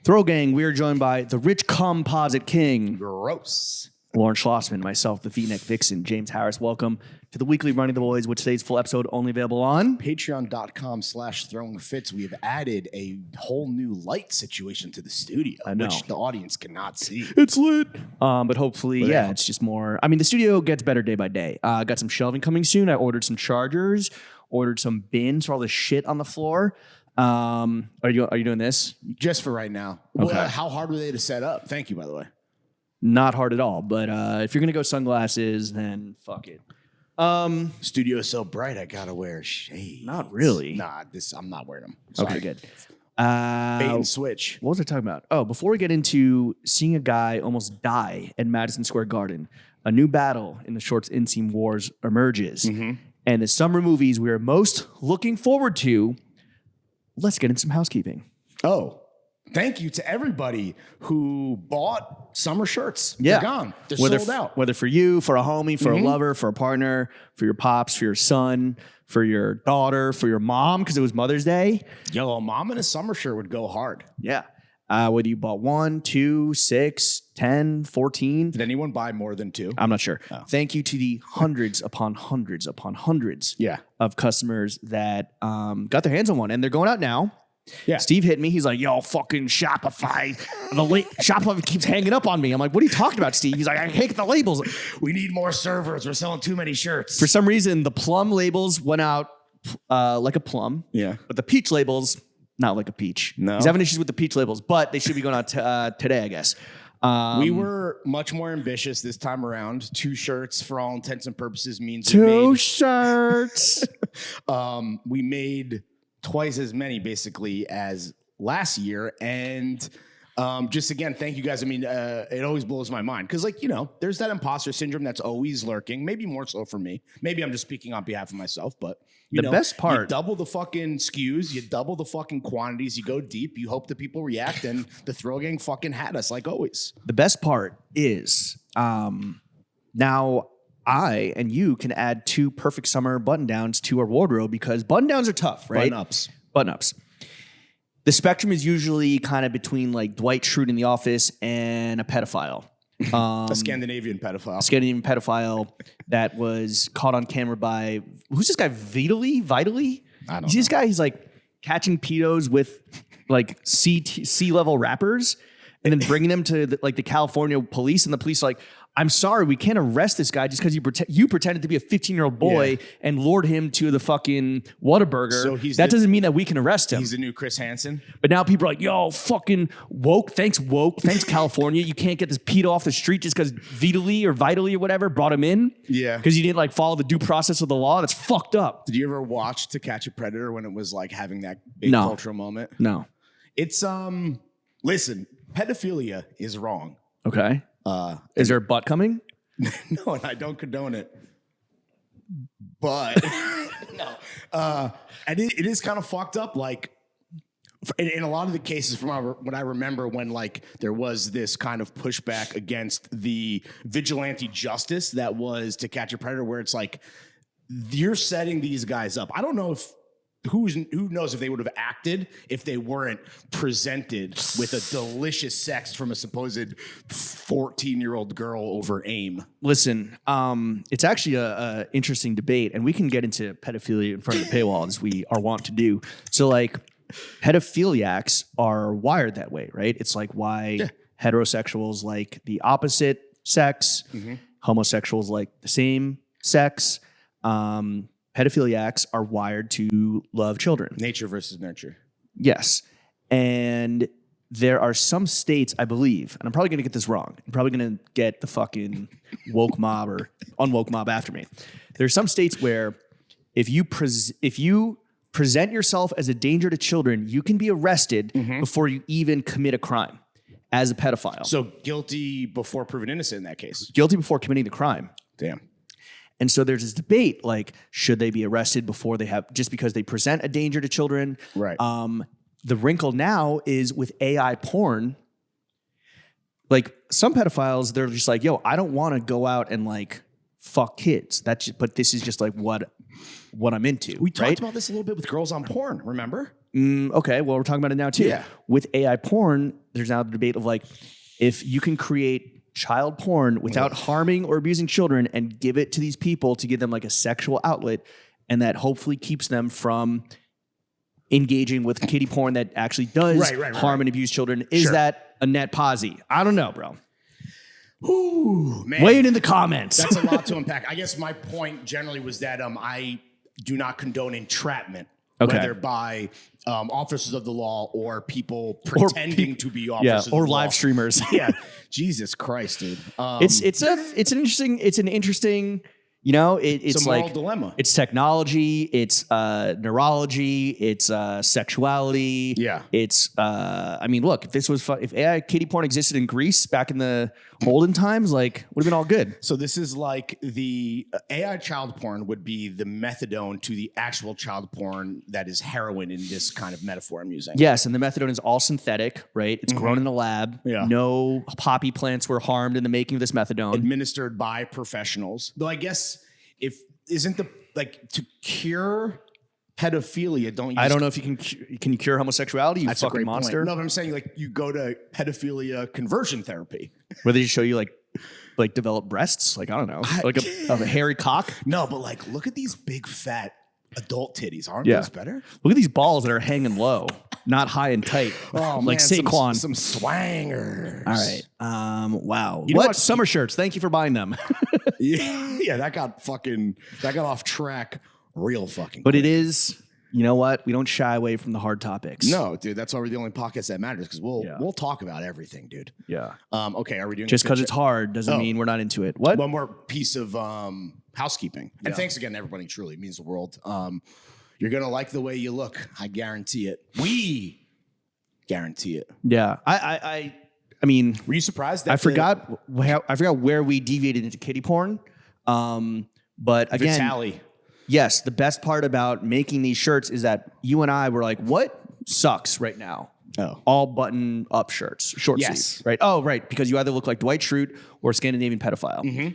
Throw Gang, we are joined by the Rich Composite King. Gross. Lauren Schlossman, myself, the V-Neck Vixen, James Harris. Welcome to the weekly Running the Boys, with today's full episode only available on Patreon.com/throwingfits. We have added a whole new light situation to the studio, which the audience cannot see. It's lit. But hopefully, it's just more. I mean, the studio gets better day by day. Got some shelving coming soon. I ordered some chargers, ordered some bins for all the shit on the floor. Are you doing this? Just for right now. Okay. Well, how hard were they to set up? Thank you, by the way. Not hard at all. But if you're going to go sunglasses, then fuck it. Studio is so bright, I gotta wear shades. Not really. Nah, I'm not wearing them. Sorry. Okay, good. Bait and switch. What was I talking about? Oh, before we get into seeing a guy almost die at Madison Square Garden, a new battle in the shorts inseam wars emerges. Mm-hmm. And the summer movies we are most looking forward to. Let's get into some housekeeping. Oh, thank you to everybody who bought summer shirts. Yeah. They're gone. They're sold out. Whether for you, for a homie, for a lover, for a partner, for your pops, for your son, for your daughter, for your mom, because it was Mother's Day. Yo, a mom in a summer shirt would go hard. Yeah. Whether you bought 1, 2, 6, 10, 14. Did anyone buy more than 2? I'm not sure. Oh. Thank you to the hundreds upon hundreds upon hundreds of customers that got their hands on one. And they're going out now. Yeah. Steve hit me. He's like, yo, fucking Shopify. Shopify keeps hanging up on me. I'm like, what are you talking about, Steve? He's like, I hate the labels. We need more servers. We're selling too many shirts. For some reason, the plum labels went out like a plum. Yeah. But the peach labels, not like a peach. No. He's having issues with the peach labels, but they should be going out today, I guess. We were much more ambitious this time around. 2 shirts, for all intents and purposes, means 2 shirts. We made twice as many, basically, as last year. And just again, thank you guys. I mean, it always blows my mind because, like, there's that imposter syndrome that's always lurking. Maybe more so for me. Maybe I'm just speaking on behalf of myself, but the best part, you double the fucking SKUs, you double the fucking quantities, you go deep, you hope that people react, and the Throw Gang fucking had us like always. The best part is now I and you can add 2 perfect summer button downs to our wardrobe because button downs are tough, right? Button ups. The spectrum is usually kind of between like Dwight Schrute in The Office and a pedophile. A Scandinavian pedophile that was caught on camera by, who's this guy? Vitally? I don't know. This guy, he's like catching pedos with like C-level rappers and then bringing them to the California police, and the police are like, I'm sorry, we can't arrest this guy just because you pretended to be a 15-year-old boy and lured him to the fucking Whataburger. So that doesn't mean that we can arrest him. He's the new Chris Hansen. But now people are like, yo, fucking woke. Thanks, California. You can't get this pedo off the street just because Vitally or whatever brought him in. Yeah. Because you didn't like follow the due process of the law. That's fucked up. Did you ever watch To Catch a Predator when it was like having that big cultural moment? No. It's, listen, pedophilia is wrong. Okay. Is there a butt coming? No, and I don't condone it. But no, and it is kind of fucked up. Like in a lot of the cases, from what I remember, when like there was this kind of pushback against the vigilante justice that was To Catch a Predator, where it's like you're setting these guys up. I don't know if. Who knows if they would have acted if they weren't presented with a delicious sex from a supposed 14-year-old girl over AIM? Listen, it's actually a interesting debate, and we can get into pedophilia in front of the paywall as we are wont to do. So, like, pedophiliacs are wired that way, right? It's like why heterosexuals like the opposite sex, homosexuals like the same sex. Pedophiliacs are wired to love children. Nature versus nurture. Yes. And there are some states, I believe, and I'm probably going to get this wrong. I'm probably going to get the fucking woke mob or unwoke mob after me. There are some states where if you present yourself as a danger to children, you can be arrested before you even commit a crime as a pedophile. So guilty before proven innocent in that case. Guilty before committing the crime. Damn. And so there's this debate, like, should they be arrested before they have, just because they present a danger to children? Right. The wrinkle now is with AI porn. Like, some pedophiles, they're just like, yo, I don't want to go out and like fuck kids. But this is just like what I'm into. We talked about this a little bit with girls on porn, remember? Okay, well, we're talking about it now too. Yeah. With AI porn, there's now the debate of like, if you can create child porn without harming or abusing children and give it to these people to give them like a sexual outlet, and that hopefully keeps them from engaging with kiddie porn that actually does harm and abuse children. Is that a net posi? I don't know, bro. Ooh, man. Weigh it in the comments. That's a lot to unpack. I guess my point generally was that I do not condone entrapment, whether by officers of the law or people pretending to be officers of the law. Or live streamers. Jesus Christ, dude. It's an interesting. You know, it's a moral like dilemma. It's technology, it's neurology, it's sexuality. Yeah. It's I mean, look, if AI kiddie porn existed in Greece back in the olden times, like would have been all good. So this is like the AI child porn would be the methadone to the actual child porn that is heroin in this kind of metaphor I'm using. Yes, and the methadone is all synthetic, right? It's grown in a lab. Yeah. No poppy plants were harmed in the making of this methadone. Administered by professionals. Though I guess to cure pedophilia, don't you? I don't know if you can cure homosexuality, you That's a fucking great monster. Point. No, but I'm saying like you go to pedophilia conversion therapy. Where they just show you like develop breasts, like I don't know, like a hairy cock. No, but like look at these big fat adult titties. Aren't those better? Look at these balls that are hanging low, not high and tight. Oh, like man, Saquon. Some swangers. All right. Wow. You know what? Summer shirts. Thank you for buying them. yeah, that got off track real fucking But quick. it is, you know what? We don't shy away from the hard topics. No, dude, that's why we're the only podcast that matters because we'll talk about everything, dude. Yeah. Okay, are we doing Just because it's hard doesn't mean we're not into it. What? One more piece of housekeeping. And thanks again, everybody. Truly, it means the world. You're going to like the way you look. I guarantee it. We guarantee it. Yeah. I mean, were you surprised that I forgot where we deviated into kiddie porn. But again, Vitaly. Yes, the best part about making these shirts is that you and I were like, what sucks right now? Oh. All button up shirts, short sleeves, right? Oh, right, because you either look like Dwight Schrute or a Scandinavian pedophile,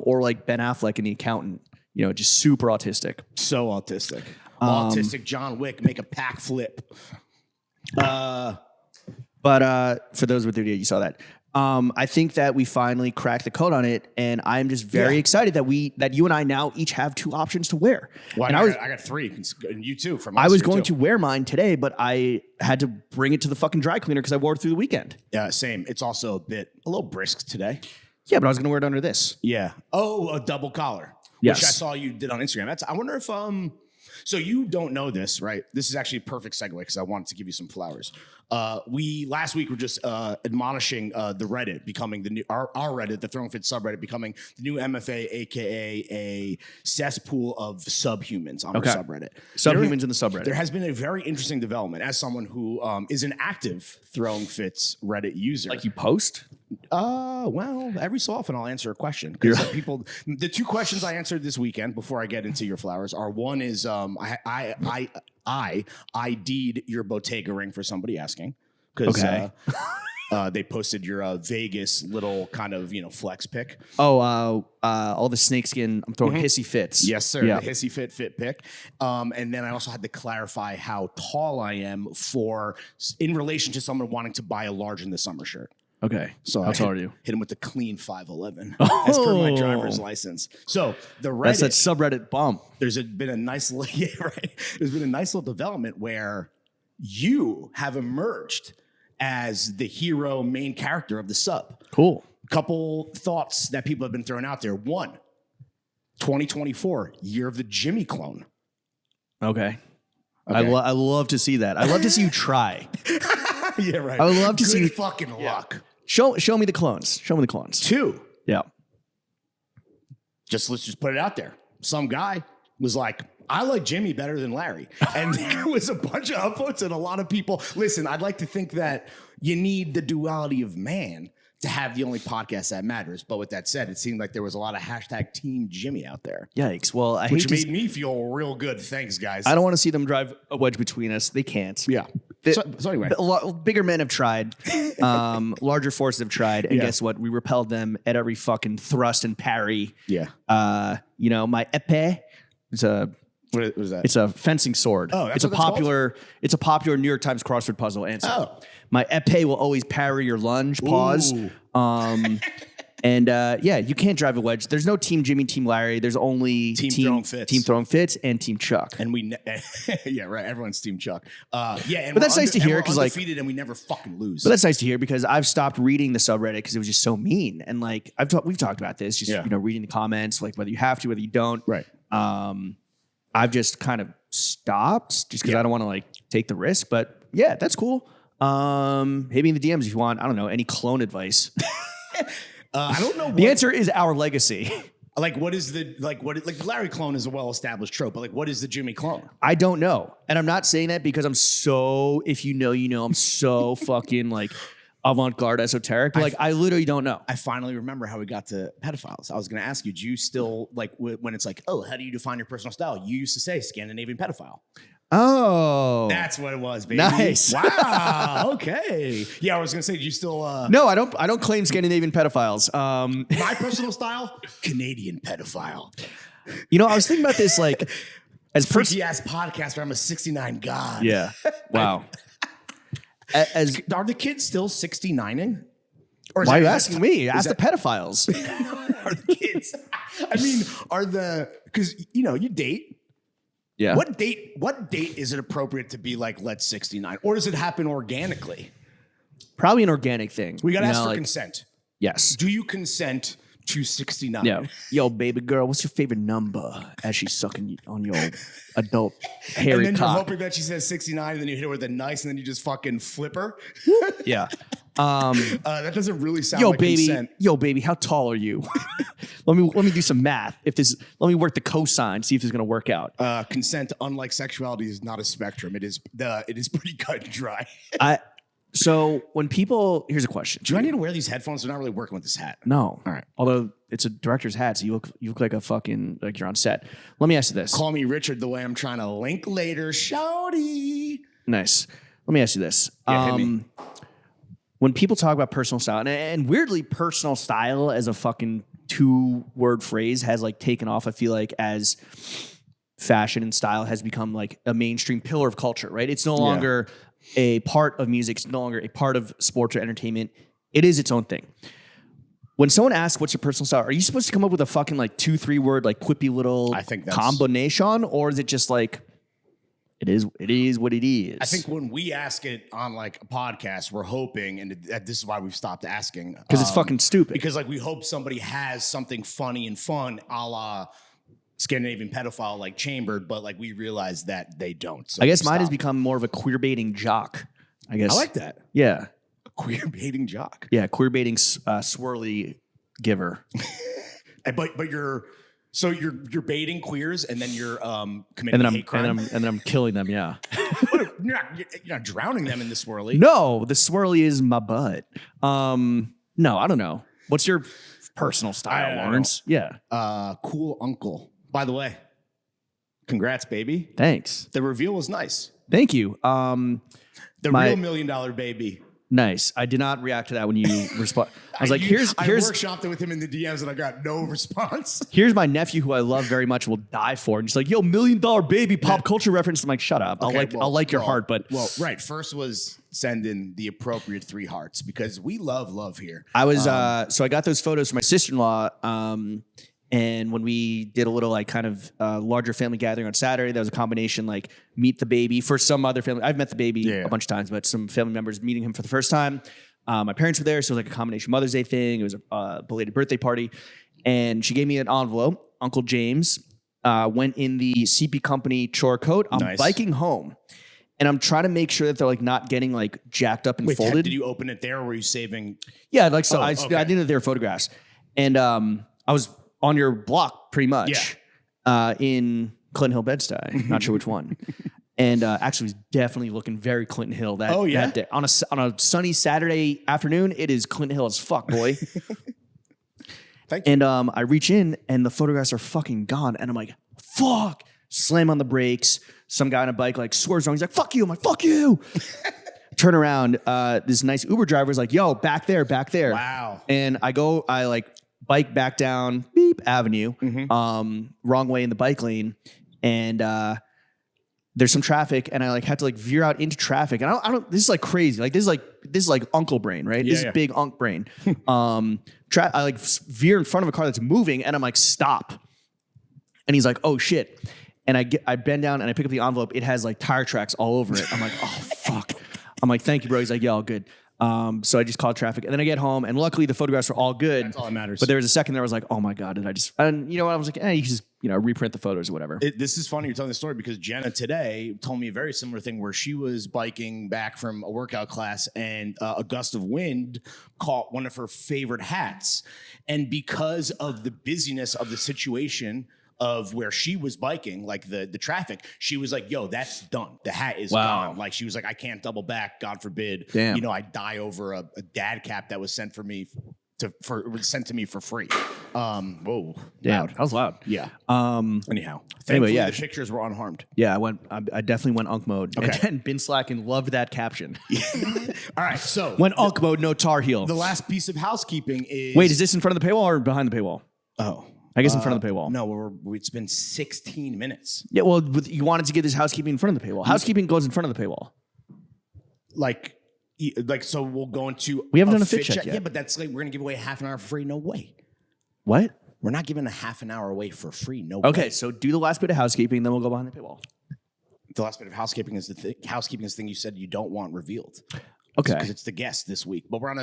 or like Ben Affleck in The Accountant. You know, just super autistic. So autistic. Autistic John Wick, make a pack flip. But for those with the video, you saw that. I think that we finally cracked the code on it, and I'm just very excited that you and I now each have two options to wear. Well, and I got three, and you too. From I was going to wear mine today, but I had to bring it to the fucking dry cleaner because I wore it through the weekend. Yeah, same. It's also a little brisk today. Yeah, but I was going to wear it under this. Yeah. Oh, a double collar. Yes. Which I saw you did on Instagram. I wonder if so you don't know this, right? This is actually a perfect segue because I wanted to give you some flowers. We last week were just admonishing the Reddit becoming the new our Reddit, the Throwing Fits subreddit, becoming the new MFA, aka a cesspool of subhumans on our subreddit. Subhumans in the subreddit. There has been a very interesting development as someone who is an active Throwing Fits Reddit user. Like you post? Well, every so often I'll answer a question because the two questions I answered this weekend before I get into your flowers are one is I ID'd your Bottega ring for somebody asking because they posted your Vegas little kind of flex pic. Oh, all the snakeskin. I'm throwing hissy fits. Yes, sir. Yeah. The hissy fit pic. And then I also had to clarify how tall I am in relation to someone wanting to buy a large in the summer shirt. Okay. So how tall are you? Hit him with the clean 5'11" as per my driver's license. So the Reddit, that's that subreddit bump. There's been a nice little There's been a nice little development where you have emerged as the hero, main character of the sub. Cool. Couple thoughts that people have been throwing out there. One, 2024, year of the Jimmy clone. Okay. I love to see that. I love to see you try. Yeah, right. I would love to see you fucking luck. Show me the clones. Show me the clones. Two. Yeah. Let's just put it out there. Some guy was like, I like Jimmy better than Larry. And there was a bunch of upvotes and a lot of people. Listen, I'd like to think that you need the duality of man to have the only podcast that matters. But with that said, it seemed like there was a lot of hashtag Team Jimmy out there. Yikes. Well, which made me feel real good. Thanks, guys. I don't want to see them drive a wedge between us. They can't. Yeah. So anyway. Bigger men have tried. Larger forces have tried. And guess what? We repelled them at every fucking thrust and parry. Yeah. My epee is a What is that? It's a fencing sword. Oh, that's it's a what that's popular. It's a popular New York Times crossword puzzle answer. Oh. My épée will always parry your lunge. Pause. Ooh. And yeah, you can't drive a wedge. There's no Team Jimmy, Team Larry. There's only Throwing Fits. Team Throwing Fits, and Team Chuck. And yeah, right. Everyone's Team Chuck. Yeah, and but that's nice to hear because like undefeated and we never fucking lose. But that's nice to hear because I've stopped reading the subreddit because it was just so mean. And like we've talked about this, just reading the comments, like whether you have to, whether you don't. Right. I've just kind of stopped just because I don't want to like take the risk. But yeah, that's cool. Hit me in the DMs if you want. I don't know, any clone advice. I don't know. The answer is our legacy. Like, what is the like Larry clone is a well-established trope, but like, what is the Jimmy clone? I don't know, and I'm not saying that because I'm so. If you know, you know. I'm so fucking like avant-garde esoteric. But like, I literally don't know. I finally remember how we got to pedophiles. I was going to ask you, do you still like when it's like, oh, how do you define your personal style? You used to say Scandinavian pedophile. Oh, that's what it was, baby. Nice. Wow. Okay. Yeah, I was gonna say, do you still? No, I don't claim Scandinavian pedophiles. My personal style, Canadian pedophile. You know, I was thinking about this like as freaky ass podcast where I'm a 69 god. Yeah. Wow. Are the kids still 69ing? Or why are you asking me? Ask the pedophiles. Are the kids? I mean, because you date. Yeah. What date is it appropriate to be like, let's 69? Or does it happen organically? Probably an organic thing. We got to ask for consent. Yes. Do you consent to 69? Yeah. Yo, baby girl, what's your favorite number as she's sucking on your adult hairy and then cock? You're hoping that she says 69 and then you hit her with a nice and then you just fucking flip her? Yeah. That doesn't really sound like consent. Yo, baby, how tall are you? let me do some math. Let me work the cosine, see if this is gonna work out. Consent, unlike sexuality, is not a spectrum. It is pretty cut and dry. So when here's a question. Do I need to wear these headphones? They're not really working with this hat. No. All right. Although it's a director's hat, so you look like a fucking like you're on set. Let me ask you this. Call me Richard the way I'm trying to link later, shawty. Nice. Let me ask you this. Yeah, hit me. When people talk about personal style, and weirdly, personal style as a fucking 2-word phrase has like taken off, I feel like, as fashion and style has become like a mainstream pillar of culture, right? It's no longer a part of music. It's no longer a part of sports or entertainment. It is its own thing. When someone asks, what's your personal style? Are you supposed to come up with a fucking like 2-3 word, like quippy little combination? Or is it just like, it is what it is? I think when we ask it on like a podcast, we're hoping, and this is why we've stopped asking. Because it's fucking stupid. Because like we hope somebody has something funny and fun a la Scandinavian pedophile like chambered, but like we realize that they don't. So I guess mine has become more of a queerbaiting jock. I guess I like that. Yeah, a queerbaiting jock. Yeah, queerbaiting swirly giver. but you're baiting queers and then you're committing hate crime. And then I'm killing them. Yeah, you're not drowning them in the swirly. No, the swirly is my butt. No, I don't know. What's your personal style, Lawrence? Yeah, cool uncle. By the way, congrats, baby. Thanks. The reveal was nice. Thank you. The real $1 million baby. Nice. I did not react to that when you respond. I was like, here's I workshopped it with him in the DMs and I got no response. Here's my nephew who I love very much, will die for. And he's like, yo, $1 million baby, pop culture reference. I'm like, shut up. Okay, I'll like your heart, but right. First was send in the appropriate 3 hearts because we love here. I was so I got those photos from my sister-in-law. And when we did a little like kind of larger family gathering on Saturday, that was a combination like meet the baby for some other family. I've met the baby a bunch of times, but some family members meeting him for the first time. My parents were there, so it was like a combination Mother's Day thing. It was a belated birthday party. And she gave me an envelope. Uncle James went in the CP Company chore coat. I'm biking home. And I'm trying to make sure that they're like not getting like jacked up and folded. Did you open it there or were you saving? Yeah, like so I didn't know they were photographs. And I was on your block pretty much in Clinton Hill, Bed-Stuy. Not sure which one. And actually was definitely looking very Clinton Hill that day. On a sunny Saturday afternoon, it is Clinton Hill as fuck, boy. Thank you. And I reach in and the photographs are fucking gone. And I'm like, fuck. Slam on the brakes. Some guy on a bike like swerves wrong. He's like, fuck you. I'm like, fuck you. Turn around. This nice Uber driver is like, yo, back there. Wow. And I like bike back down Beep Avenue, wrong way in the bike lane. and there's some traffic, and I like have to like veer out into traffic, and I don't. This is like crazy. Like this is like uncle brain, right? This is big unk brain. I like veer in front of a car that's moving, and I'm like, stop. And he's like, oh shit. And I bend down and I pick up the envelope. It has like tire tracks all over it. I'm like, oh fuck. I'm like, thank you, bro. He's like, yeah, all good. So I just called traffic, and then I get home, and luckily the photographs were all good. That's all that matters. But there was a second there I was like, oh my God, did I just, and you know what? I was like, you just, reprint the photos or whatever. This is funny you're telling the story because Jenna today told me a very similar thing where she was biking back from a workout class and a gust of wind caught one of her favorite hats. And because of the busyness of the situation of where she was biking, like the traffic, she was like, yo, that's done. The hat is gone. Like she was like, I can't double back. God forbid. Damn. I die over a dad cap that was sent to me for free. Whoa. Yeah, Loud. that was loud. Yeah. Anyhow. Anyway, yeah. The pictures were unharmed. Yeah, I definitely went unk mode. Okay. And Bin Slackin loved that caption. All right. So Went unk mode, no Tar Heel. the last piece of housekeeping is. Wait, is this in front of the paywall or behind the paywall? Oh. I guess in front of the paywall. No, it's been 16 minutes. Yeah, well, you wanted to get this housekeeping in front of the paywall. Housekeeping goes in front of the paywall. Like, so we'll go into. We haven't done a fit check yet. Yeah, but that's like we're gonna give away half an hour for free. No way. What? We're not giving a half an hour away for free. No way. Okay, so do the last bit of housekeeping, then we'll go behind the paywall. The last bit of housekeeping is the thing you said you don't want revealed. Okay. Because it's the guest this week. But we're on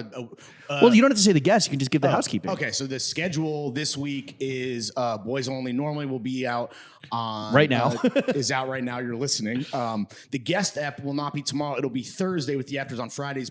well, you don't have to say the guest. You can just give the housekeeping. Okay, so the schedule this week is Boys Only. Normally will be out on... Right now. Is out right now. You're listening. The guest app will not be tomorrow. It'll be Thursday with the afters on Friday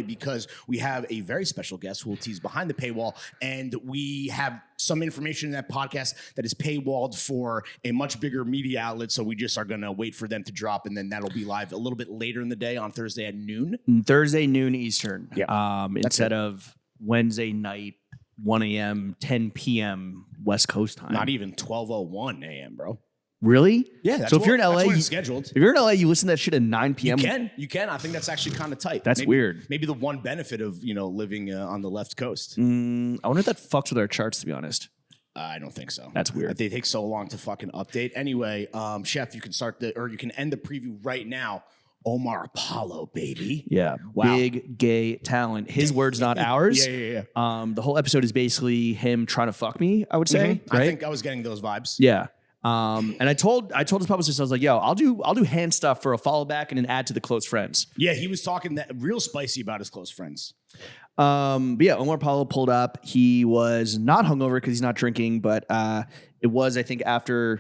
because we have a very special guest who will tease behind the paywall. And we have some information in that podcast that is paywalled for a much bigger media outlet. So we just are going to wait for them to drop. And then that'll be live a little bit later in the day on Thursday at noon. Thursday, noon Eastern. Yeah. Instead of Wednesday night, 1 a.m., 10 p.m. West Coast time. Not even 12:01 a.m., bro. Really? Yeah. That's so if you're in LA, that's when it's scheduled. If you're in LA, you listen to that shit at 9 p.m. You can. I think that's actually kind of tight. That's weird. Maybe the one benefit of living on the left coast. I wonder if that fucks with our charts. To be honest, I don't think so. That's weird. They take so long to fucking update. Anyway, Chef, you can you can end the preview right now. Omar Apollo, baby. Yeah. Wow. Big gay talent. His words, not ours. Yeah. The whole episode is basically him trying to fuck me, I would say. Mm-hmm. Right? I think I was getting those vibes. Yeah. And I told his publicist, I was like, yo, I'll do hand stuff for a follow back and an add to the close friends. Yeah, he was talking that real spicy about his close friends. But yeah, Omar Apollo pulled up. He was not hungover because he's not drinking, but it was, I think, 2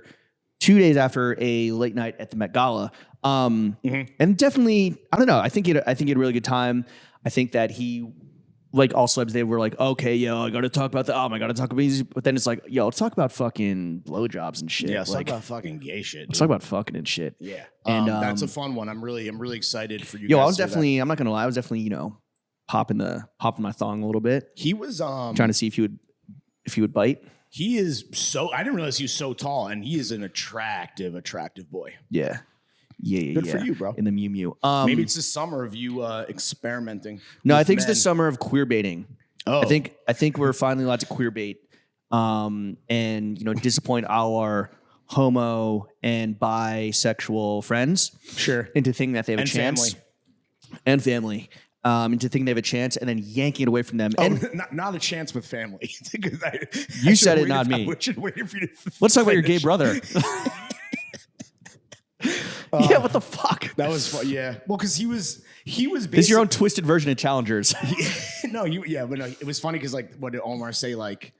days after a late night at the Met Gala. And definitely, I don't know. I think he had a really good time. I think that he, like all celebs, they were like, okay, yo, I got to talk about music. But then it's like, yo, let's talk about fucking blowjobs and shit. Yeah, let's like, talk about fucking gay shit. Let's talk about fucking and shit. Yeah, and that's a fun one. I'm really excited for you. Yo, guys I'm not gonna lie, I was definitely popping my thong a little bit. He was trying to see if he would bite. He is I didn't realize he was so tall, and he is an attractive boy. Yeah. Good for you, bro. In the Mew Mew. Maybe it's the summer of you experimenting. No, I think it's the summer of queer baiting. Oh, I think we're finally allowed to queer bait, and disappoint our homo and bisexual friends. Sure. Into thinking that they have and a chance. Family. And family. Into thinking they have a chance, and then yanking it away from them. And not a chance with family. You said it, not me. Let's talk about your gay brother. Yeah, what the fuck? That was fun. Yeah. Well, because he was This is your own twisted version of Challengers. No, it was funny because like what did Omar say? Like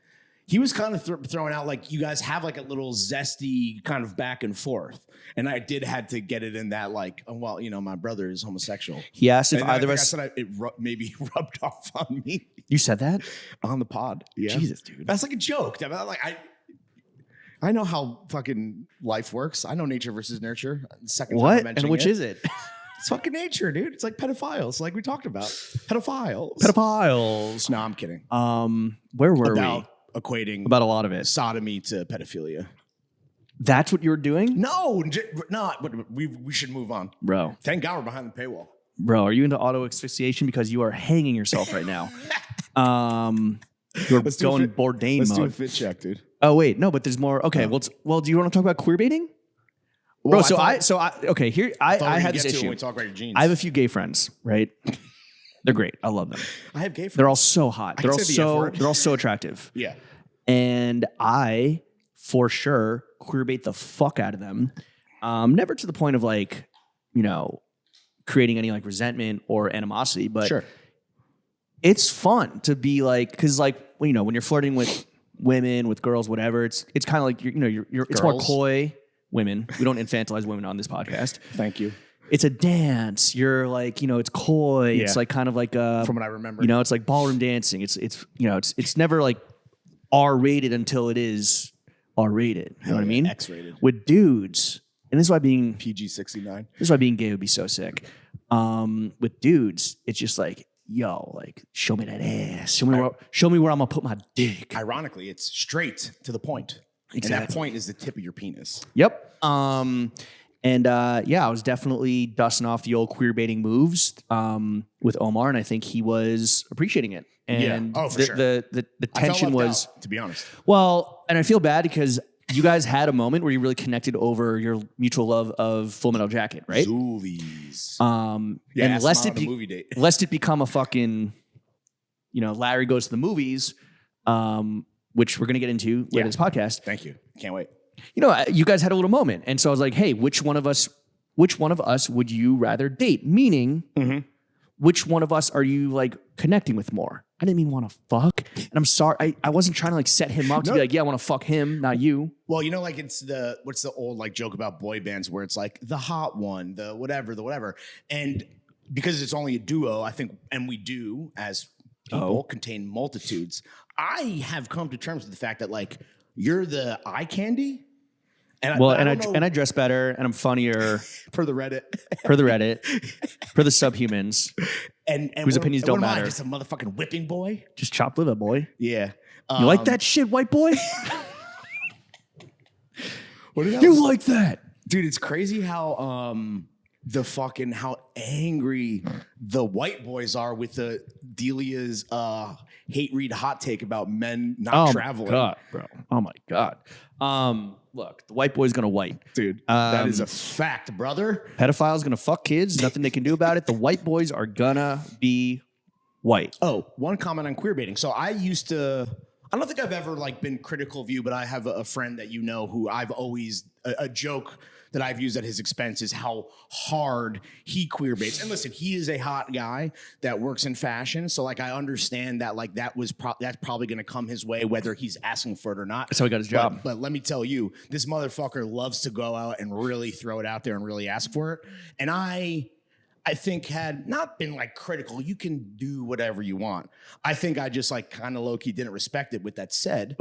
he was kind of throwing out like you guys have like a little zesty kind of back and forth, and I had to get it in that like my brother is homosexual. He asked if and either of us. it maybe rubbed off on me. You said that on the pod. Yeah. Jesus, dude. That's like a joke. I know how fucking life works. I know nature versus nurture. Second time what? mentioning And which is it? It's fucking nature, dude. It's like pedophiles, like we talked about. Pedophiles. Pedophiles. No, I'm kidding. Where were About we? Equating about a lot of it. Sodomy to pedophilia. That's what you were doing? No, not. We should move on, bro. Thank God we're behind the paywall, bro. Are you into auto asphyxiation because you are hanging yourself right now? You're going Bourdain mode. Let's do a fit check, dude. Oh wait, no, but there's more. Okay, well, do you want to talk about queer baiting? Bro, Well, so thought okay, here we I were had gonna this get to it issue. when we talk about your jeans. I have a few gay friends, right? They're great. I love them. I have gay friends. They're all so hot. can say the F word. They're all so attractive. Yeah. And I, for sure, queerbait the fuck out of them. Never to the point of like, you know, creating any like resentment or animosity, but Sure. it's fun to be like, because like, you know, when you're flirting with women, with girls, whatever, it's kind of like you're it's more Girls. coy. Women, we don't infantilize women on this podcast. Thank you. It's a dance. You're like, you know, it's coy. Yeah. It's like kind of like From what I remember. you know, it's like ballroom dancing. It's you know, it's never like R-rated until it is R-rated. You know what I mean? X-rated. With dudes, and this is why being PG-69. gay would be so sick. With dudes, it's just like, yo, like show me that ass. Show me where I'm gonna put my dick. Ironically, it's straight to the point. And that Exactly. point is the tip of your penis. Yep. Yeah, I was definitely dusting off the old queer baiting moves with Omar, and I think he was appreciating it. And Oh, for the, sure. the I felt tension left was out, to be honest. well, and I feel bad because you guys had a moment where you really connected over your mutual love of Full Metal Jacket, right? Zoolies. And ask lest them it on a movie date. lest it become a fucking, you know, Larry goes to the movies, which we're gonna get into later in this podcast. Thank you. Can't wait. You know, you guys had a little moment, and so I was like, "Hey, which one of us would you rather date?" Meaning, which one of us are you like connecting with more? I didn't mean want to fuck, and I'm sorry, I wasn't trying to like set him up to be like, "Yeah, I want to fuck him, not you." Well, you know, like it's what's the old like joke about boy bands where it's like the hot one, the whatever. And because it's only a duo, I think, and we do as people contain multitudes, I have come to terms with the fact that like you're the eye candy. And Well, I don't know, and I dress better, and I'm funnier per the Reddit. per the Reddit, per the subhumans. and Whose opinions don't what am I, matter. just a motherfucking whipping boy. Just chop liver, boy. Yeah. You like that shit, white boy? What did You like that? Dude, it's crazy how how angry the white boys are with the Delia's hate read hot take about men not traveling. Oh my god, bro. Oh my god. Look, the white boy's gonna white. Dude, that is a fact, brother. Pedophile's gonna fuck kids. Nothing they can do about it. The white boys are gonna be white. Oh, one comment on queer baiting. So I don't think I've ever like been critical of you, but I have a friend that you know who I've always a joke that I've used at his expense is how hard he queer baits. And listen, he is a hot guy that works in fashion, so like I understand that like that's probably going to come his way whether he's asking for it or not. That's how he got his job. But let me tell you, this motherfucker loves to go out and really throw it out there and really ask for it. And I think had not been like critical, you can do whatever you want. I think I just like kind of low-key didn't respect it. With that said,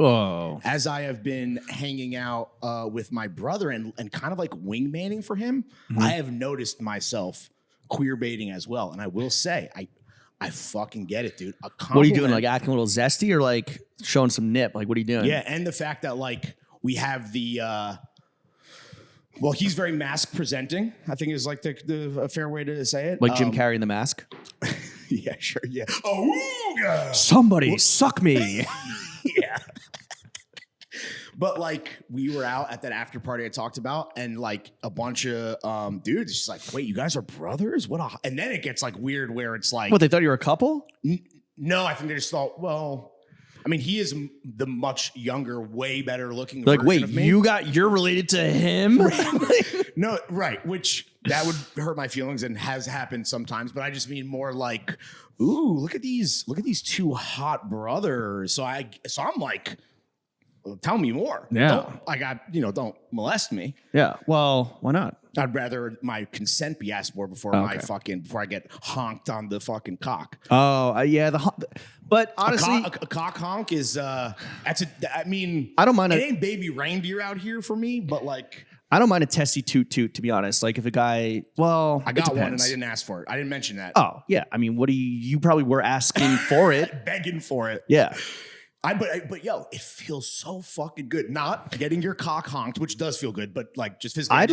as I have been hanging out with my brother and kind of like wingmanning for him, I have noticed myself queer baiting as well. And I will say, I fucking get it, dude. What are you doing? Like acting a little zesty or like showing some nip? Like what are you doing? Yeah, and the fact that like we have the well, he's very mask presenting, I think is like a fair way to say it. Like Jim Carrey in The Mask? Yeah, sure, yeah. Oh, God. Somebody suck me. Yeah. But like we were out at that after party I talked about, and like a bunch of dudes just like, wait, you guys are brothers? And then it gets like weird where it's like, What, they thought you were a couple? no, I think they just thought, well, I mean, he is the much younger, way better looking. They're like, version wait, of me. you're related to him? No, right. Which that would hurt my feelings and has happened sometimes. But I just mean more like, ooh, look at these two hot brothers. So I'm like, well, tell me more. Yeah. Don't molest me. Yeah. Well, why not? I'd rather my consent be asked for before before I get honked on the fucking cock. Oh, yeah. But honestly, A cock honk is I don't mind it ain't baby reindeer out here for me, but like I don't mind a testy toot, to be honest. Like if a guy, well, I it got one and depends. I didn't ask for it. I didn't mention that. Oh, yeah. I mean, what do you probably were asking for it. Begging for it. Yeah. But yo, it feels so fucking good. Not getting your cock honked, which does feel good, but like just physically. I'd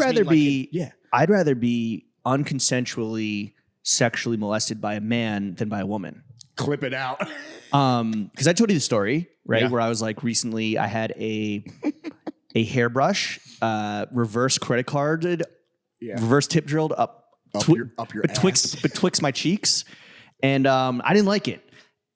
rather be unconsensually sexually molested by a man than by a woman. Clip it out. Because I told you the story, right? Yeah. Where I was like, recently I had a a hairbrush, reverse credit carded, reverse tip drilled up your betwixt my cheeks, and I didn't like it.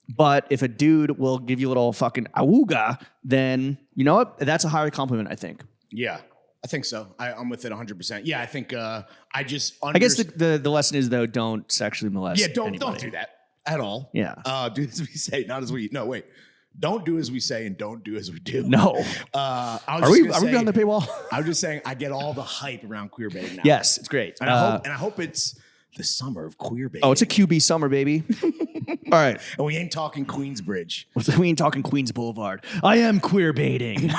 But if a dude will give you a little fucking awooga, then you know what? That's a higher compliment, I think. Yeah, I think so. I'm with it 100%. Yeah, I think I guess the lesson is, though, don't sexually molest. Yeah, don't anybody. do that at all. Yeah. Do as we say, not as we. No, wait. Don't do as we say and don't do as we do. No. Are we on the paywall? I was just saying I get all the hype around queerbaiting now. Yes, it's great. And I hope it's the summer of queerbaiting. Oh, it's a QB summer, baby. All right. And we ain't talking Queensbridge. We ain't talking Queens Boulevard. I am queerbaiting.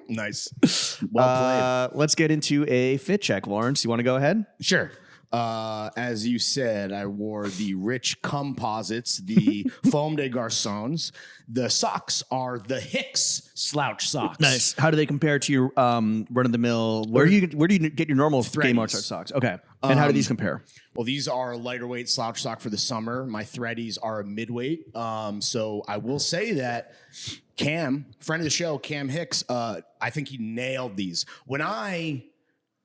Nice. Well played. Let's get into a fit check, Lawrence. You want to go ahead? Sure. As you said, I wore the rich composites, the foam de garçons. The socks are the Hicks slouch socks. Nice. How do they compare to your run-of-the-mill? Where do you get your normal Game Mozart socks? Okay. And how do these compare? Well, these are a lighter weight slouch sock for the summer. My threadies are a midweight. So I will say that Cam, friend of the show, Cam Hicks, I think he nailed these. When I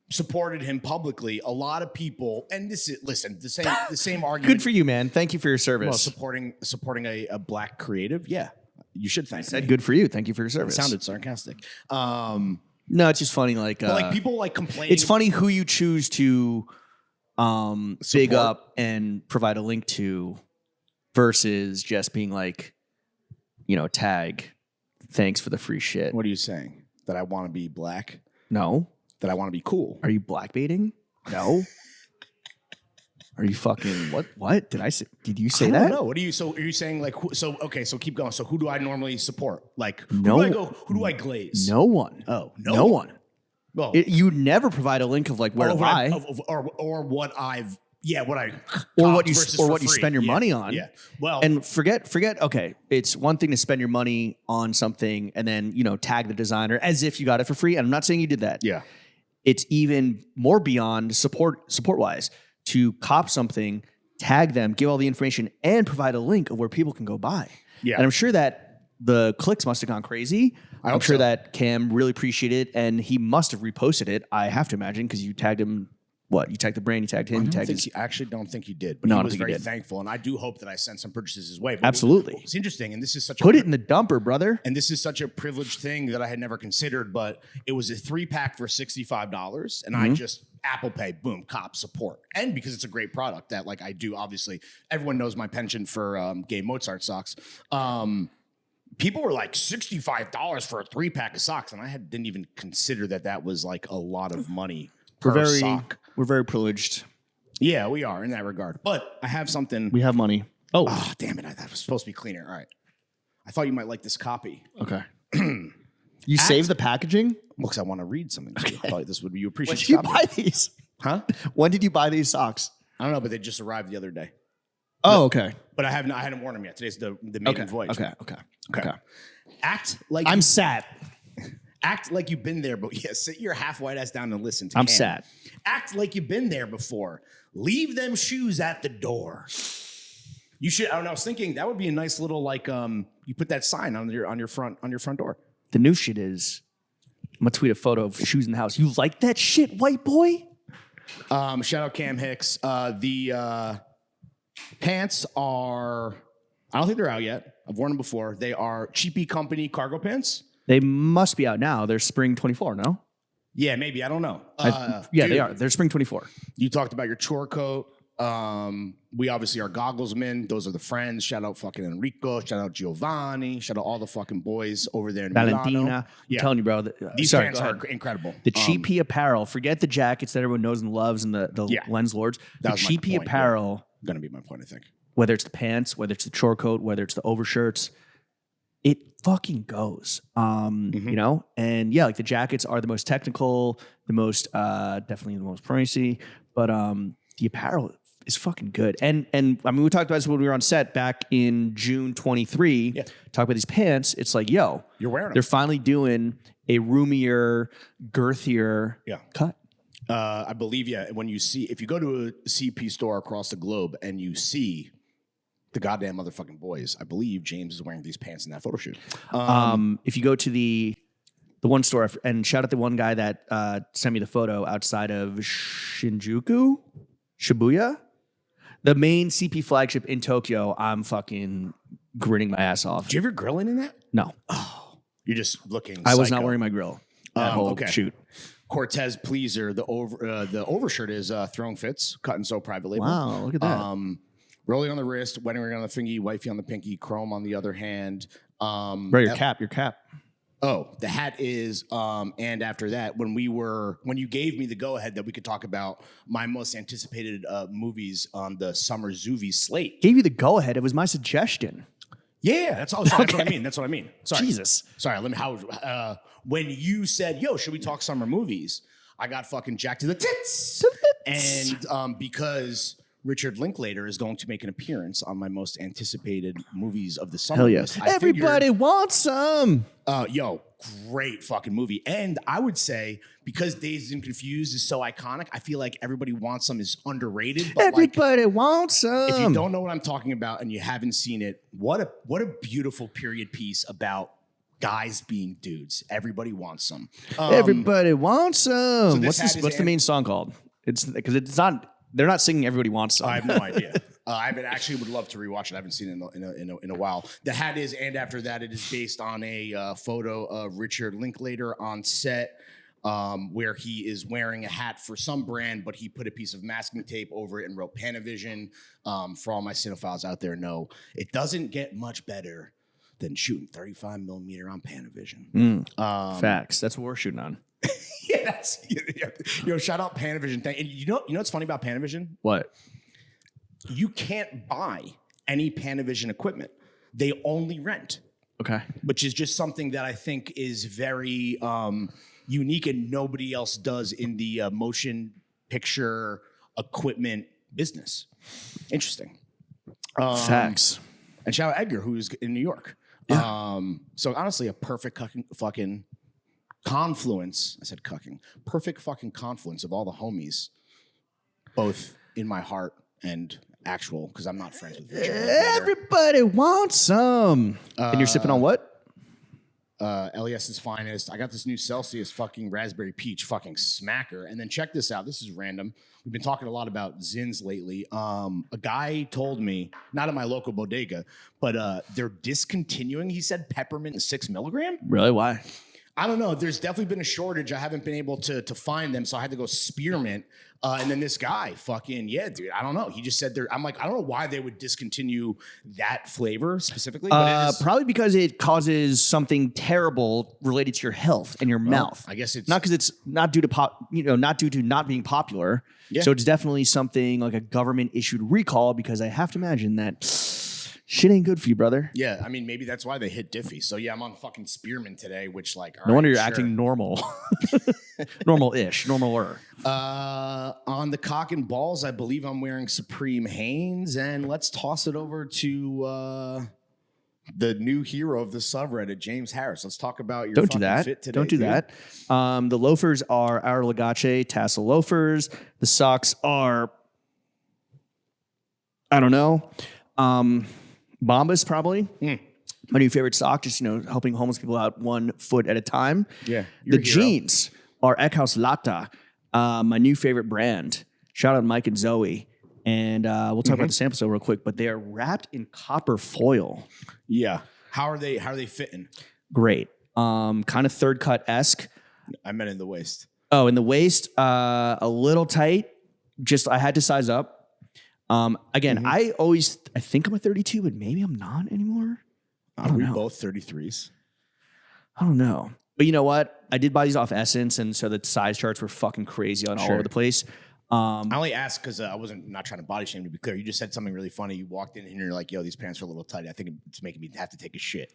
supported him publicly, a lot of people, and this is, listen, the same argument. Good for you, man. Thank you for your service. Well, supporting a black creative, yeah, you should thank me. Good for you. Thank you for your service. It sounded sarcastic. No, it's just funny. Like people like complain. It's funny who you choose to big up and provide a link to versus just being like, tag, thanks for the free shit. What are you saying? That I want to be black? No. That I want to be cool? Are you black baiting? No. Are you fucking what? Did I say? Did you say that? I don't know. What are you? So are you saying like? Okay. So keep going. So who do I normally support? Like who do I glaze? No one. Oh, no one. Well, you never provide a link of like where to buy or what I've. Yeah, what I or what you spend your money on. Yeah. Well, and forget. Okay, it's one thing to spend your money on something and then tag the designer as if you got it for free. And I'm not saying you did that. Yeah. It's even more beyond support wise to cop something, tag them, give all the information, and provide a link of where people can go buy. Yeah. And I'm sure that the clicks must have gone crazy. I'm sure that Cam really appreciated it, and he must have reposted it. I have to imagine because you tagged him. What? You tagged the brand, you tagged him, I actually don't think he did, but he was very thankful, and I do hope that I sent some purchases his way. But absolutely. It's interesting, and this is such Put it in the dumper, brother. And this is such a privileged thing that I had never considered, but it was a 3-pack for $65, and I just Apple Pay, boom, cop support. And because it's a great product that like I do, obviously, everyone knows my penchant for gay Mozart socks. People were like $65 for a 3-pack of socks, and I didn't even consider that was like a lot of money per sock. We're very privileged. Yeah, we are in that regard. But I have something. We have money. Oh, damn it. That was supposed to be cleaner. All right. I thought you might like this copy. Okay. You save the packaging? Well, because I want to read something to you. I thought this would be, you appreciate When did you buy these? Huh? When did you buy these socks? I don't know, but they just arrived the other day. Oh, okay. But I hadn't worn them yet. Today's the maiden voyage. Okay. Act like I'm sad. Act like you've been there, but sit your half white ass down and listen to I'm Cam. sad. Act like you've been there before. Leave them shoes at the door. You should. I was thinking that would be a nice little like you put that sign on your front door. The new shit is I'm gonna tweet a photo of shoes in the house. You like that shit, white boy? Shout out Cam Hicks. The pants are. I don't think they're out yet. I've worn them before. They are Cheapy Company cargo pants. They must be out now. They're spring 24, no? Yeah, maybe. I don't know. Dude, they are. They're spring 24. You talked about your chore coat. We obviously are goggles men. Those are the friends. Shout out fucking Enrico. Shout out Giovanni. Shout out all the fucking boys over there in Valentina. Milano. I'm telling you, bro. These pants are incredible. The cheapy apparel. Forget the jackets that everyone knows and loves and the lens lords. The cheapy apparel. Going to be my point, I think. Whether it's the pants, whether it's the chore coat, whether it's the overshirts, it fucking goes. And like the jackets are the most technical, the most definitely the most pricey, but the apparel is fucking good. And I mean, we talked about this when we were on set back in June 23. Yeah. Talk about these pants. It's like, yo, you're wearing them. They're finally doing a roomier, girthier cut. I believe, when if you go to a CP store across the globe and you see the goddamn motherfucking boys, I believe James is wearing these pants in that photo shoot. If you go to the The one store, and shout out the one guy that sent me the photo outside of Shinjuku, Shibuya, the main CP flagship in Tokyo. I'm fucking grinning my ass off. Did you ever grilling in that? No. Oh, you're just looking. I was psycho. not wearing my grill that whole shoot. Cortez Pleaser, the overshirt is Throne Fits, cut and sew private label. Wow, look at that. Rolling on the wrist, wedding ring on the thingy, wifey on the pinky, chrome on the other hand. Bro, your cap. Oh, the hat is, and after that, when you gave me the go ahead that we could talk about my most anticipated movies on the summer Zuvi slate. Gave you the go ahead. It was my suggestion. Yeah, that's all. Sorry, okay. That's what I mean. Sorry. Jesus. Sorry. When you said, "Yo, should we talk summer movies?" I got fucking jacked to the tits, and because Richard Linklater is going to make an appearance on my most anticipated movies of the summer. Hell yes. Everybody wants some. Yo, great fucking movie. And I would say because Dazed and Confused is so iconic, I feel like Everybody Wants Some is underrated. But Everybody wants some. If you don't know what I'm talking about and you haven't seen it, what a beautiful period piece about guys being dudes. Everybody wants some. Everybody wants some. So what's the main song called? It's because it's not. They're not singing "Everybody Wants Some." I have no idea. I would love to rewatch it. I haven't seen it in a while. The hat is, and after that, it is based on a photo of Richard Linklater on set, where he is wearing a hat for some brand, but he put a piece of masking tape over it and wrote Panavision. For all my cinephiles out there, know it doesn't get much better than shooting 35 millimeter on Panavision. Facts. That's what we're shooting on. Yeah, shout out Panavision. And you know what's funny about Panavision? What? You can't buy any Panavision equipment. They only rent. Okay. Which is just something that I think is very unique and nobody else does in the motion picture equipment business. Interesting. Facts. And shout out Edgar, who's in New York. Yeah. So honestly, a perfect fucking confluence. I said cucking. Perfect fucking confluence of all the homies, both in my heart and actual, because I'm not friends with Richard. Everybody wants some. And you're sipping on what? LES's finest. I got this new Celsius fucking raspberry peach fucking smacker. And then check this out. This is random. We've been talking a lot about Zins lately. A guy told me, not at my local bodega, but they're discontinuing, he said, peppermint 6 milligram. Really? Why? I don't know. There's definitely been a shortage. I haven't been able to find them, so I had to go spearmint. And then this guy, fucking, yeah, dude, I don't know. He just said there. I'm like, I don't know why they would discontinue that flavor specifically. But probably because it causes something terrible related to your health and your mouth. I guess it's not because it's not due to not due to not being popular. Yeah. So it's definitely something like a government issued recall, because I have to imagine that shit ain't good for you, brother. Yeah, I mean, maybe that's why they hit Diffie. So yeah, I'm on fucking spearmint today, which like, no wonder you're acting normal. Normal-ish, normaler. On the cock and balls, I believe I'm wearing Supreme Hanes, and let's toss it over to the new hero of the subreddit, James Harris. Let's talk about your fit today. Don't do that. The loafers are our Legace tassel loafers. The socks are, I don't know, Bombas probably. My new favorite sock, just helping homeless people out 1 foot at a time. Yeah. The jeans are Eckhouse Lata, my new favorite brand. Shout out Mike and Zoe. And we'll talk about the sample so real quick, but they are wrapped in copper foil. Yeah. How are they fitting? Great. Kind of third cut-esque. I meant in the waist. Oh, in the waist, a little tight. Just I had to size up. Again, I think I'm a 32, but maybe I'm not anymore. Are we both 33s? I don't know. But you know what? I did buy these off Essence, and so the size charts were fucking crazy all over the place. I only asked because I wasn't not trying to body shame, to be clear. You just said something really funny. You walked in and you're like, yo, these pants are a little tight. I think it's making me have to take a shit.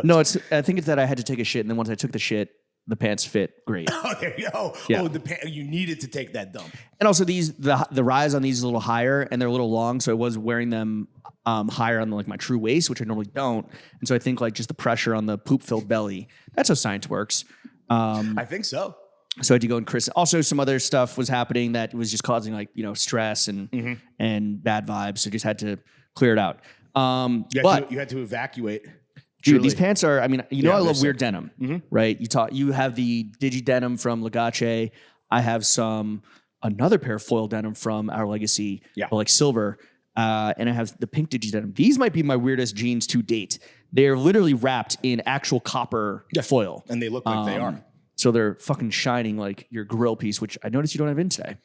No, I think it's that I had to take a shit, and then once I took the shit, the pants fit great. Oh, there you go. Yeah. Oh, you needed to take that dump. And also the rise on these is a little higher, and they're a little long, so I was wearing them higher on my true waist, which I normally don't. And so I think just the pressure on the poop-filled belly, that's how science works. I think so. So I had to go and Chris. Also, some other stuff was happening that was just causing stress and bad vibes. So just had to clear it out. You had to evacuate. Dude, these pants are, I mean, I love weird sick. denim, right? You have the Digi denim from Legace. I have another pair of foil denim from Our Legacy, or like silver. And I have the pink Digi denim. These might be my weirdest jeans to date. They're literally wrapped in actual copper foil. And they look like they are. So they're fucking shining like your grill piece, which I noticed you don't have in today.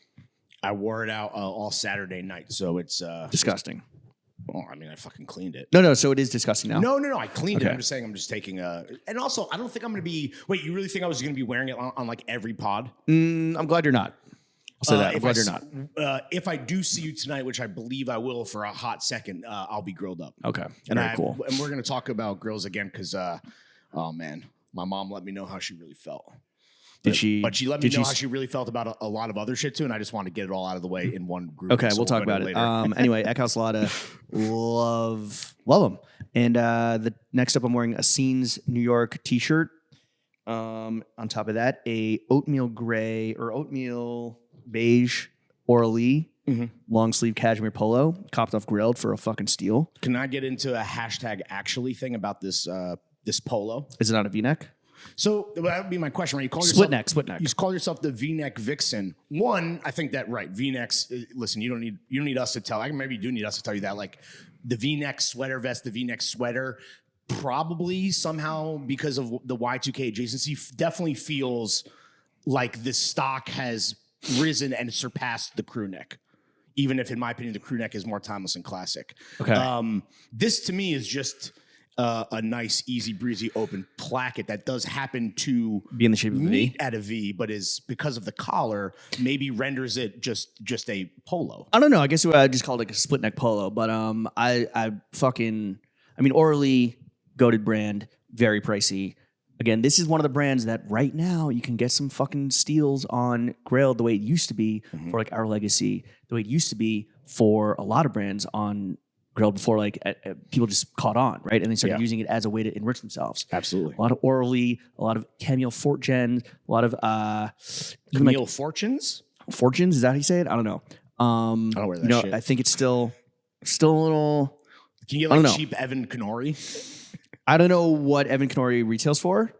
I wore it out all Saturday night. So it's disgusting. Oh, I mean, I fucking cleaned it. No. So it is disgusting now. No. I cleaned it. I'm just saying I'm just taking and also, I don't think I'm going to be, wait, you really think I was going to be wearing it on like every pod? I'm glad you're not. I'll say that. I'm glad you're not. If I do see you tonight, which I believe I will for a hot second, I'll be grilled up. Okay. Very cool. And we're going to talk about grills again because, oh man, my mom let me know how she really felt. But she let me know how she really felt about a lot of other shit too, and I just want to get it all out of the way in one group. Okay, we'll talk about it. Anyway, Eckhouse Lotta, love them. And the next up, I'm wearing a Scenes New York T-shirt. On top of that, a oatmeal gray or oatmeal beige Orly long sleeve cashmere polo, copped off Grilled for a fucking steal. Can I get into a hashtag actually thing about this this polo? Is it not a V-neck? So that would be my question, right? You call split yourself, neck. You call yourself the V-neck vixen. One, I think that right. V-necks. Listen, you don't need us to tell. Maybe you do need us to tell you that. Like the V-neck sweater vest, the V-neck sweater, probably somehow because of the Y2K adjacency, definitely feels like the stock has risen and surpassed the crew neck. Even if, in my opinion, the crew neck is more timeless and classic. Okay. This to me is just a nice, easy breezy, open placket that does happen to be in the shape of a V at a V, but is because of the collar, maybe renders it just a polo. I don't know. I guess I just called it like a split neck polo, but I mean, Orly, goated brand, very pricey. Again, this is one of the brands that right now you can get some fucking steals on Grail the way it used to be for like Our Legacy, the way it used to be for a lot of brands on Grail before like people just caught on, right? And they started using it as a way to enrich themselves. Absolutely. A lot of Orly, a lot of Camille Fortune, a lot of Camille Fortunes? Fortunes, is that how you say it? I don't know. I don't wear that shit. I think it's still a little. Can you get like cheap Evan Kenori? I don't know what Evan Kenori retails for.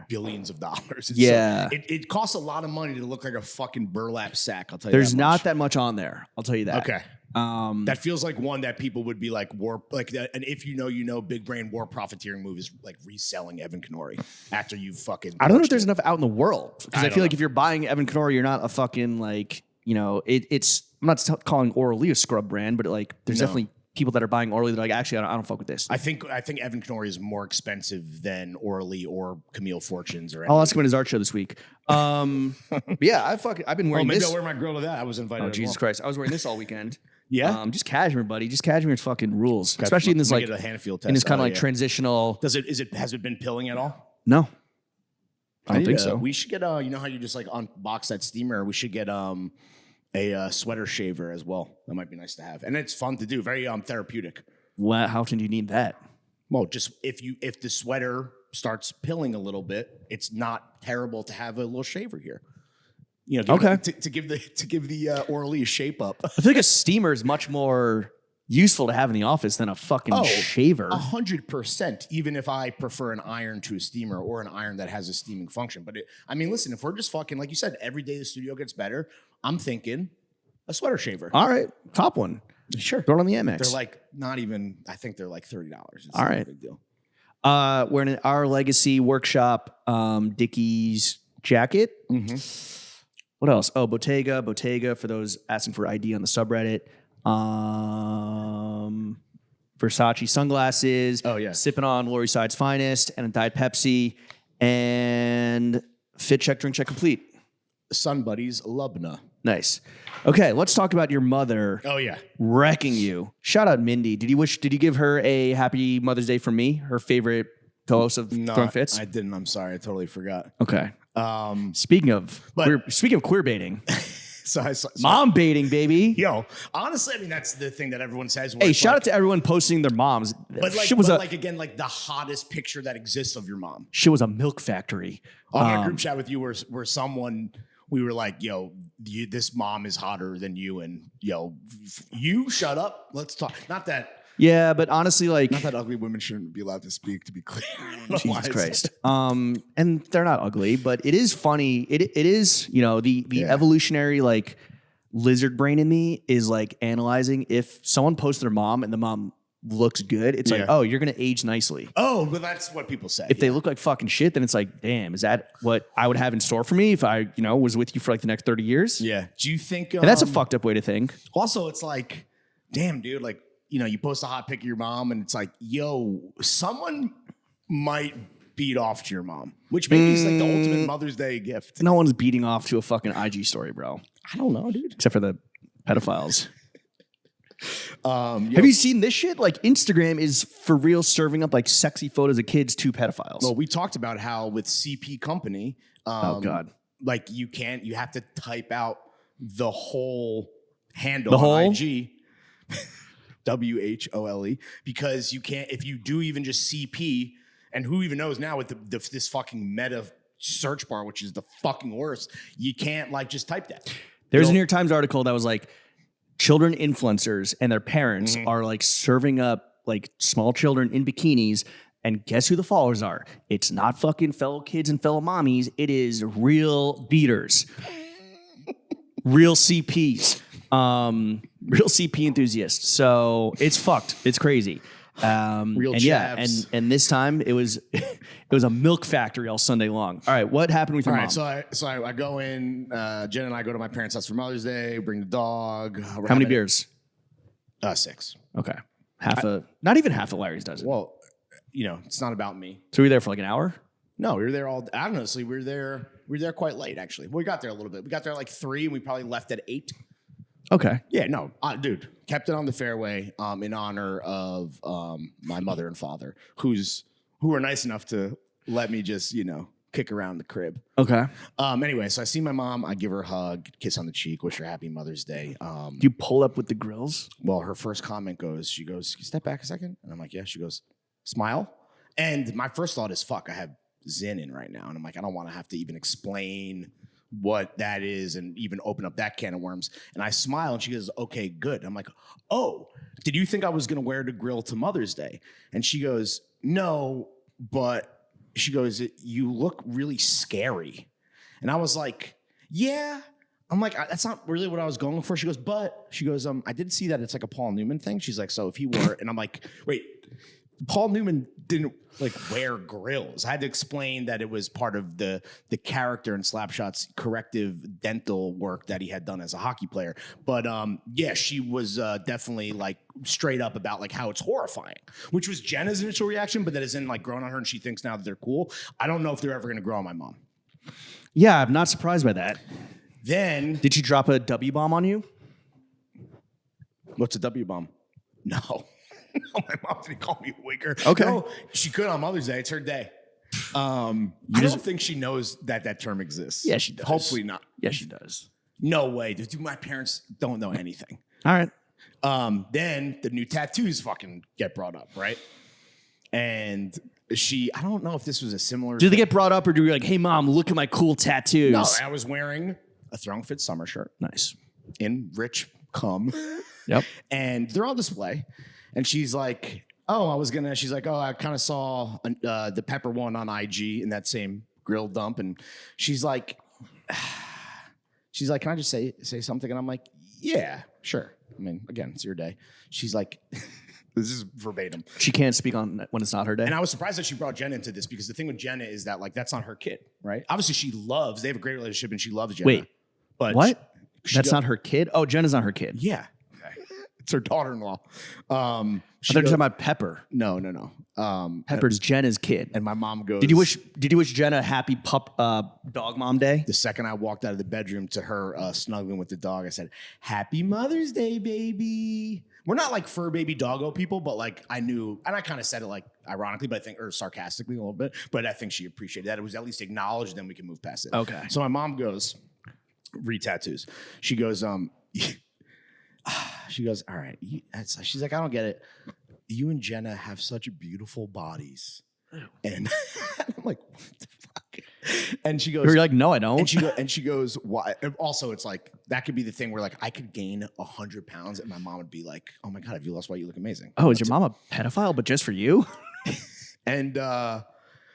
Billions of dollars. It costs a lot of money to look like a fucking burlap sack. I'll tell you. There's not that much on there. I'll tell you that. Okay. That feels like one that people would be like and if you know, big brain war profiteering move is like reselling Evan Kenori after you fucking. I don't know if there's enough out in the world because I feel like if you're buying Evan Kenori, you're not a fucking like it's. I'm not calling Orly a scrub brand, but like there's definitely people that are buying Orly that are like, actually, I don't fuck with this. I think Evan Kenori is more expensive than Orly or Camille Fortunes or anything. I'll ask him at his art show this week. Yeah, I've been wearing this. Maybe I'll wear my grill to that. I was invited. Oh, Jesus Christ. I was wearing this all weekend. Yeah. Just cashmere, buddy. Just cashmere fucking rules. Especially in this like in this kind of like transitional. Has it been pilling at all? No. I don't think so. We should get you know how you just like unbox that steamer? We should get a sweater shaver as well. That might be nice to have. And it's fun to do. Very therapeutic. How often do you need that? Well, just if the sweater starts pilling a little bit, it's not terrible to have a little shaver here. You know, to give the Orly a shape up. I feel like a steamer is much more useful to have in the office than a fucking shaver. 100%. Even if I prefer an iron to a steamer or an iron that has a steaming function. But listen, if we're just fucking like you said, every day the studio gets better, I'm thinking a sweater shaver. All right, top one. Sure, throw it on the MX. They're like not even. I think they're like $30. All right, big deal. We're in Our Legacy workshop Dickies jacket. What else? Oh, Bottega for those asking for ID on the subreddit. Versace sunglasses. Oh yeah. Sipping on Lori Side's finest and a Diet Pepsi and fit check, drink check complete. Sun Buddies Lubna. Nice. Okay, let's talk about your mother. Oh yeah. Wrecking you. Shout out Mindy. Did you give her a happy Mother's Day from me? Her favorite co-host of Throwing Fits? I didn't. I'm sorry. I totally forgot. Okay. Speaking of queer baiting. So mom baiting, baby. Yo, honestly, I mean, that's the thing that everyone says. Hey, shout out to everyone posting their moms. But the hottest picture that exists of your mom. She was a milk factory. On a group chat with you where someone, we were like, yo, this mom is hotter than you. And yo, you shut up. Let's talk. Not that Yeah, but honestly, like, Not that ugly women shouldn't be allowed to speak, to be clear. Jesus Christ. And they're not ugly, but it is funny. It is, you know, the evolutionary like lizard brain in me is like analyzing if someone posts their mom and the mom looks good, it's like, oh, you're gonna age nicely. Oh, but that's what people say. If they look like fucking shit, then it's like, damn, is that what I would have in store for me if I, you know, was with you for like the next 30 years? Yeah. Do you think And that's a fucked up way to think. Also, it's like, damn, dude, like, you know, you post a hot pic of your mom and it's like, yo, someone might beat off to your mom, which maybe is like the ultimate Mother's Day gift. No one's beating off to a fucking IG story, bro. I don't know, dude. Except for the pedophiles. Have you seen this shit? Like Instagram is for real serving up like sexy photos of kids to pedophiles. Well, we talked about how with CP Company, oh God, like you have to type out the whole handle on IG, WHOLE, because you can't, if you do even just CP, and who even knows now with this fucking meta search bar, which is the fucking worst, you can't like just type that. There's a New York Times article that was like, children influencers and their parents are like serving up like small children in bikinis. And guess who the followers are? It's not fucking fellow kids and fellow mommies. It is real beaters, real CPs, real CP enthusiasts. So it's fucked. It's crazy. Real and chavs. and this time it was a milk factory all Sunday long. All right, what happened with your mom? So I go in. Jen and I go to my parents' house for Mother's Day. Bring the dog. How many beers? 6. Okay, not even half of Larry's does it. Well, you know, it's not about me. So we were there for like an hour. No, we were there all. Honestly, we were there quite late. Actually, we got there a little bit. We got there like 3, and we probably left at 8. Okay. Yeah, no, dude, kept it on the fairway in honor of my mother and father, who were nice enough to let me just, you know, kick around the crib. Okay. Anyway, so I see my mom. I give her a hug, kiss on the cheek, wish her happy Mother's Day. Do you pull up with the grills? Well, her first comment she goes, "Can you step back a second?" And I'm like, yeah. She goes, "Smile." And my first thought is, fuck, I have Zin in right now. And I'm like, I don't want to have to even explain what that is and even open up that can of worms. And I smile and she goes, "Okay, good." I'm like, "Oh, did you think I was going to wear the grill to Mother's Day?" And she goes, "No, but," she goes, "You look really scary." And I was like, yeah. I'm like, that's not really what I was going for. She goes, "But," she goes, "I did see that it's like a Paul Newman thing." She's like, "So if he wore it," and I'm like, wait, Paul Newman didn't like wear grills. I had to explain that it was part of the character in Slapshot's corrective dental work that he had done as a hockey player. But yeah, she was definitely like straight up about like how it's horrifying, which was Jenna's initial reaction, but that isn't like grown on her and she thinks now that they're cool. I don't know if they're ever going to grow on my mom. Yeah, I'm not surprised by that. Then did she drop a W bomb on you? What's a W bomb? No. No, my mom didn't call me a wigger. Okay. No, she could on Mother's Day. It's her day. I don't think she knows that term exists. Yeah, she does. Hopefully not. Yeah, she does. No way. Dude, my parents don't know anything. All right. Then the new tattoos fucking get brought up, right? And I don't know if this was a similar Did they get brought up or do you like, "Hey mom, look at my cool tattoos"? No, I was wearing a Throng Fit summer shirt. Nice. In rich cum. Yep. And they're on display. And she's like, she's like, "Oh, I kind of saw the pepper one on IG in that same grill dump." And she's like, "Can I just say something?" And I'm like, "Yeah, sure. I mean, again, it's your day." She's like, this is verbatim. She can't speak on when it's not her day. And I was surprised that she brought Jenna into this because the thing with Jenna is that like, that's not her kid, right? Obviously they have a great relationship and she loves Jenna. Wait, but what? That's not her kid? Oh, Jenna's not her kid. Yeah. It's her daughter-in-law. I thought you were talking about Pepper. No. Pepper's Jenna's kid. And my mom goes, Did you wish Jenna a happy dog mom day? The second I walked out of the bedroom to her snuggling with the dog, I said, "Happy Mother's Day, baby." We're not like fur baby doggo people, but like I knew, and I kind of said it like ironically, but I think, or sarcastically a little bit, but I think she appreciated that. It was at least acknowledged, then we can move past it. Okay. So my mom goes, re-tattoos. She goes, she goes, "All right." She's like, "I don't get it. You and Jenna have such beautiful bodies." And I'm like, what the fuck? And she goes, You're like, no, I don't. and she goes, why? And also, it's like, that could be the thing where like I could gain 100 pounds and my mom would be like, oh my God, have you lost weight? You look amazing. Oh, is your mom a pedophile, but just for you? And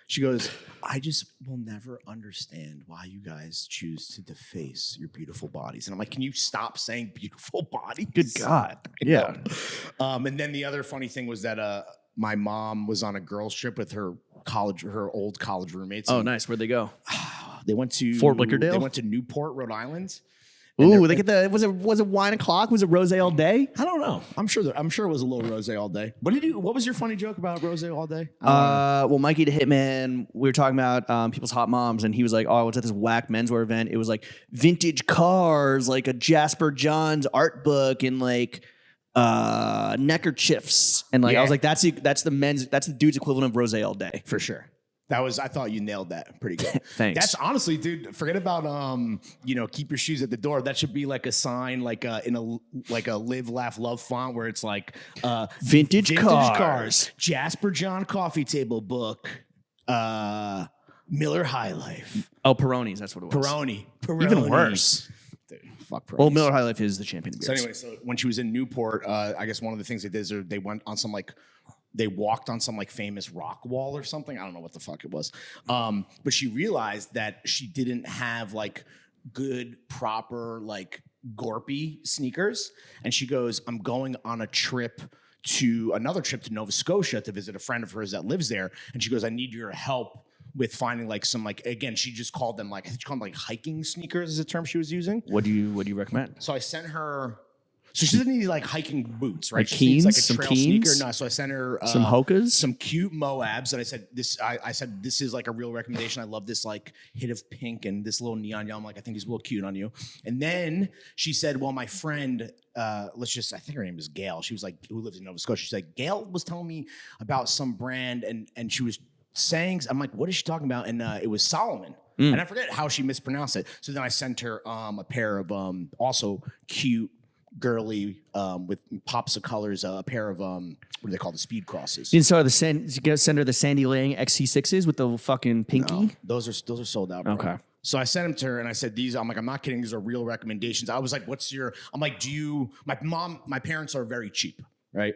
she goes, I just will never understand why you guys choose to deface your beautiful bodies. And I'm like, can you stop saying beautiful bodies? Good God. Yeah. And then the other funny thing was that my mom was on a girls trip with her old college roommates. Oh, nice. Where'd they go? They went to Fort Blickerdale? They went to Newport, Rhode Island. Ooh, they get was it wine o'clock? Was it rose all day? I don't know. I'm sure it was a little rose all day. What was your funny joke about rose all day? Well, Mikey the Hitman, we were talking about people's hot moms, and he was like, oh, I was at this whack menswear event. It was like vintage cars, like a Jasper Johns art book, and like neckerchiefs. And like I was like, that's the dude's equivalent of rose all day. For sure. I thought you nailed that pretty good. Thanks. That's honestly, dude, forget about keep your shoes at the door. That should be like a sign, like in a live, laugh, love font where it's like vintage cars, Jasper John coffee table book, Miller High Life. Oh, Peroni's, that's what it was. Peroni. Even worse. Dude, fuck Peroni. Well, Miller High Life is the champion of beers. So anyway, so when she was in Newport, I guess one of the things they did is they went on they walked on some like famous rock wall or something. I don't know what the fuck it was. But she realized that she didn't have like good, proper, like Gorpy sneakers. And she goes, I'm going on another trip to Nova Scotia to visit a friend of hers that lives there. And she goes, I need your help with finding like some like, again, she just called them like, I think she called them like hiking sneakers is the term she was using. What do you recommend? So I sent her. So she doesn't need like hiking boots, right? Like she needs like a some trail Keens? sneaker. No, so I sent her Some Hokas, some cute Moabs, and I said this is like a real recommendation. I love this like hit of pink and this little neon yellow. I'm like, I think he's a little cute on you. And then she said, well, my friend, I think her name is Gail. She was like, who lives in Nova Scotia. She's like, Gail was telling me about some brand, and she was saying, I'm like, what is she talking about? And it was Solomon. And I forget how she mispronounced it. So then I sent her a pair of also cute, girly with pops of colors, a pair of what do they call the speed crosses? You send her the Sandy Lang XC6s with the fucking pinky. No, those are sold out, bro. Okay. So I sent them to her and I said, I'm like, I'm not kidding. These are real recommendations. I was like, I'm like, my parents are very cheap, right?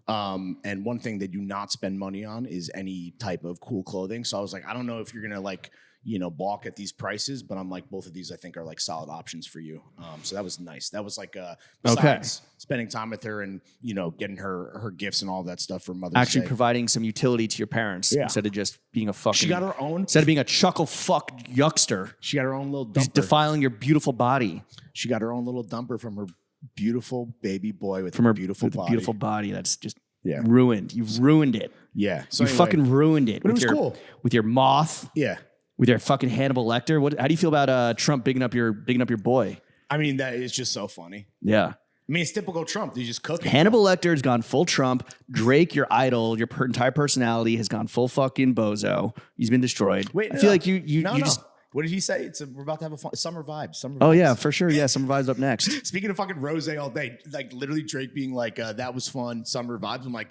And one thing they do not spend money on is any type of cool clothing. So I was like, I don't know if you're going to like, balk at these prices, but I'm like, both of these I think are like solid options for you. So that was nice. That was like besides spending time with her and getting her gifts and all that stuff for Mother's Day. Actually providing some utility to your parents instead of just being a fucking. She got her own. Instead of being a chuckle fuck yuckster. She got her own little dumper. Just defiling your beautiful body. She got her own little dumper from her beautiful baby boy with her beautiful body. Beautiful body that's just ruined. You've ruined it. Yeah. So you fucking ruined it. But it was cool. With your moth. Yeah. With your fucking Hannibal Lecter. How do you feel about Trump bigging up your boy? I mean, that is just so funny. Yeah. I mean, it's typical Trump. You just cook. Hannibal Lecter has gone full Trump. Drake, your idol, your entire personality has gone full fucking bozo. He's been destroyed. Wait, I feel like you just. What did he say? We're about to have a summer vibes. Oh yeah, for sure. Yeah, summer vibes up next. Speaking of fucking rose all day, like literally Drake being like, "That was fun, summer vibes." I'm like,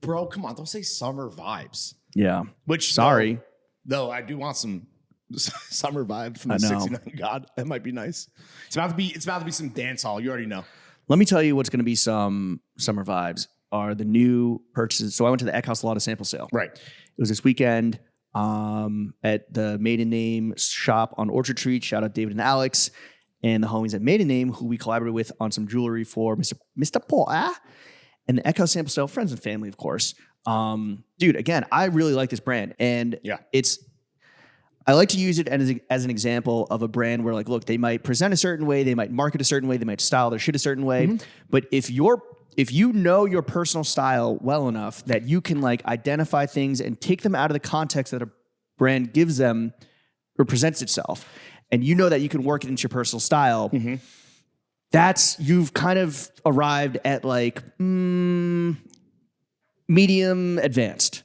bro, come on, don't say summer vibes. Yeah. Which sorry, though I do want some summer vibes from the 69 God. That might be nice. It's about to be some dance hall. You already know. Let me tell you what's going to be some summer vibes are the new purchases. So I went to the Eckhouse Lotta sample sale. Right. It was this weekend at the Maiden Name shop on Orchard Street. Shout out David and Alex and the homies at Maiden Name who we collaborated with on some jewelry for Mr. Paul. And the Eckhouse sample sale, friends and family, of course. Dude, again, I really like this brand. And I like to use it as an example of a brand where, like, look, they might present a certain way, they might market a certain way, they might style their shit a certain way. Mm-hmm. But if you know your personal style well enough that you can like identify things and take them out of the context that a brand gives them or presents itself, and you know that you can work it into your personal style, you've kind of arrived at like medium advanced.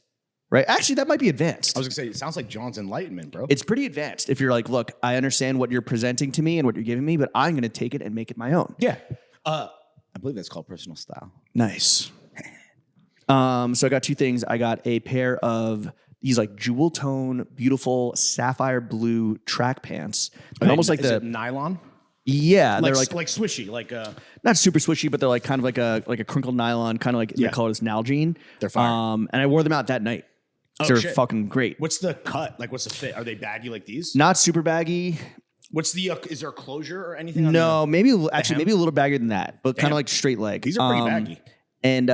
Right? Actually, that might be advanced. I was going to say, it sounds like John's enlightenment, bro. It's pretty advanced. If you're like, look, I understand what you're presenting to me and what you're giving me, but I'm going to take it and make it my own. Yeah. I believe that's called personal style. Nice. So I got two things. I got a pair of these like jewel tone, beautiful sapphire blue track pants. They're almost like is the it nylon. Yeah, Like, they're like swishy, like not super swishy, but they're like kind of like a crinkled nylon, kind of like they call it as Nalgene. They're fire. And I wore them out that night. They're fucking great. What's the cut? Like, what's the fit? Are they baggy like these? Not super baggy. What's the? Is there a closure or anything? On No, maybe hem? maybe a little baggier than that, but kind of like straight leg. These are pretty baggy. And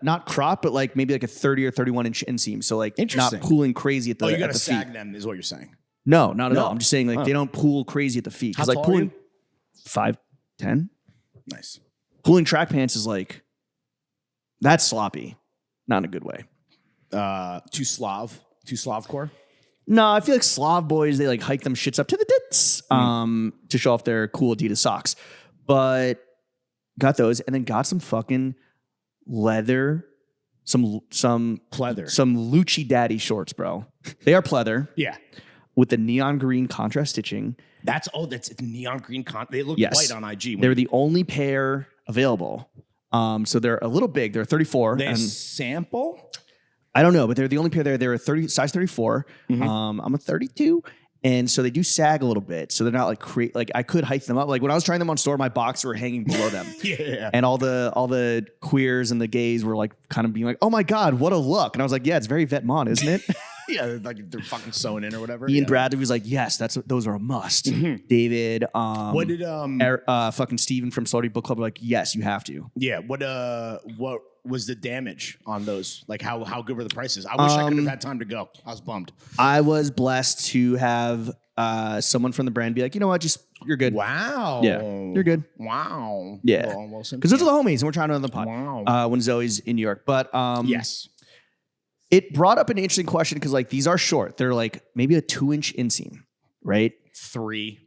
not crop, but like maybe like a 30 or 31 inch inseam. So like not pooling crazy at the you got to the sag feet. them, is what you're saying. No, not at all. I'm just saying like they don't pool crazy at the feet. How like tall pooling are you? 5'10". Nice. Pulling track pants is like that's sloppy, not in a good way. Too Slav core. No, I feel like Slav boys, they like hike them shits up to the tits to show off their cool Adidas socks. But got those and then got some fucking leather, some pleather, some Lucci Daddy shorts, bro. They are pleather. Yeah. With the neon green contrast stitching. That's neon green. They look white on IG. They're the only pair available. So they're a little big. They're 34. They sample? I don't know, but they're the only pair there. They're a size 34. I'm a 32. And so they do sag a little bit. So they're not like I could hike them up. Like when I was trying them on store, my boxers were hanging below them. Yeah. And all the queers and the gays were like kind of being like, oh my God, what a look. And I was like, yeah, it's very Vetements, isn't it? Yeah, like they're fucking sewn in or whatever. Ian Bradley was like, yes, those are a must. David, what did fucking Steven from Saudi Book Club were like, yes, you have to. Yeah, what was the damage on those? Like how good were the prices? I wish I could have had time to go. I was bummed. I was blessed to have someone from the brand be like, you know what, you're good. Wow. Yeah, you're good. Wow. Yeah. Because those are the homies, and we're trying to run the pod. Wow. When Zoe's in New York. But yes. It brought up an interesting question because like these are short. They're like maybe a 2-inch inseam, right? 3.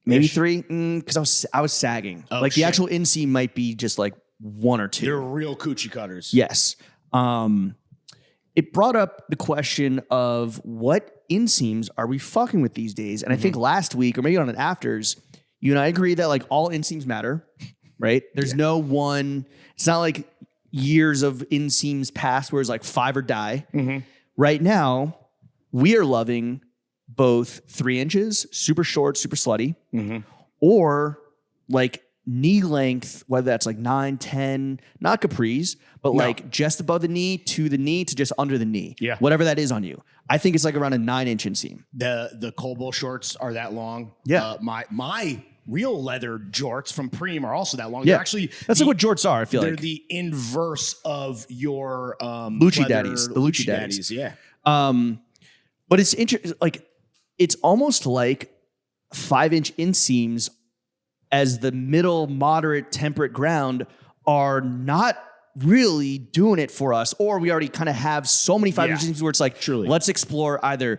Maybe 3. Because I was sagging. Oh, like the actual inseam might be just like 1 or 2. They're real coochie cutters. Yes. It brought up the question of what inseams are we fucking with these days? And I think last week or maybe on an afters, you and I agree that like all inseams matter, right? There's no one. It's not like years of inseams past where it's like 5 or die. Right now, we are loving both 3 inches, super short, super slutty, or like knee length, whether that's like 9, 10, not capris, but like just above the knee to just under the knee. Yeah. Whatever that is on you. I think it's like around a 9-inch inseam. The Colbo shorts are that long. Yeah. My real leather jorts from Preem are also that long. Yeah. They're actually that's like what jorts are, I feel they're like. They're the inverse of your Lucci Daddies. The Lucci Daddies. Yeah. But it's interesting. Like it's almost like 5-inch inseams as the middle, moderate, temperate ground are not really doing it for us, or we already kind of have so many 5-inch inseams where it's like, truly, let's explore either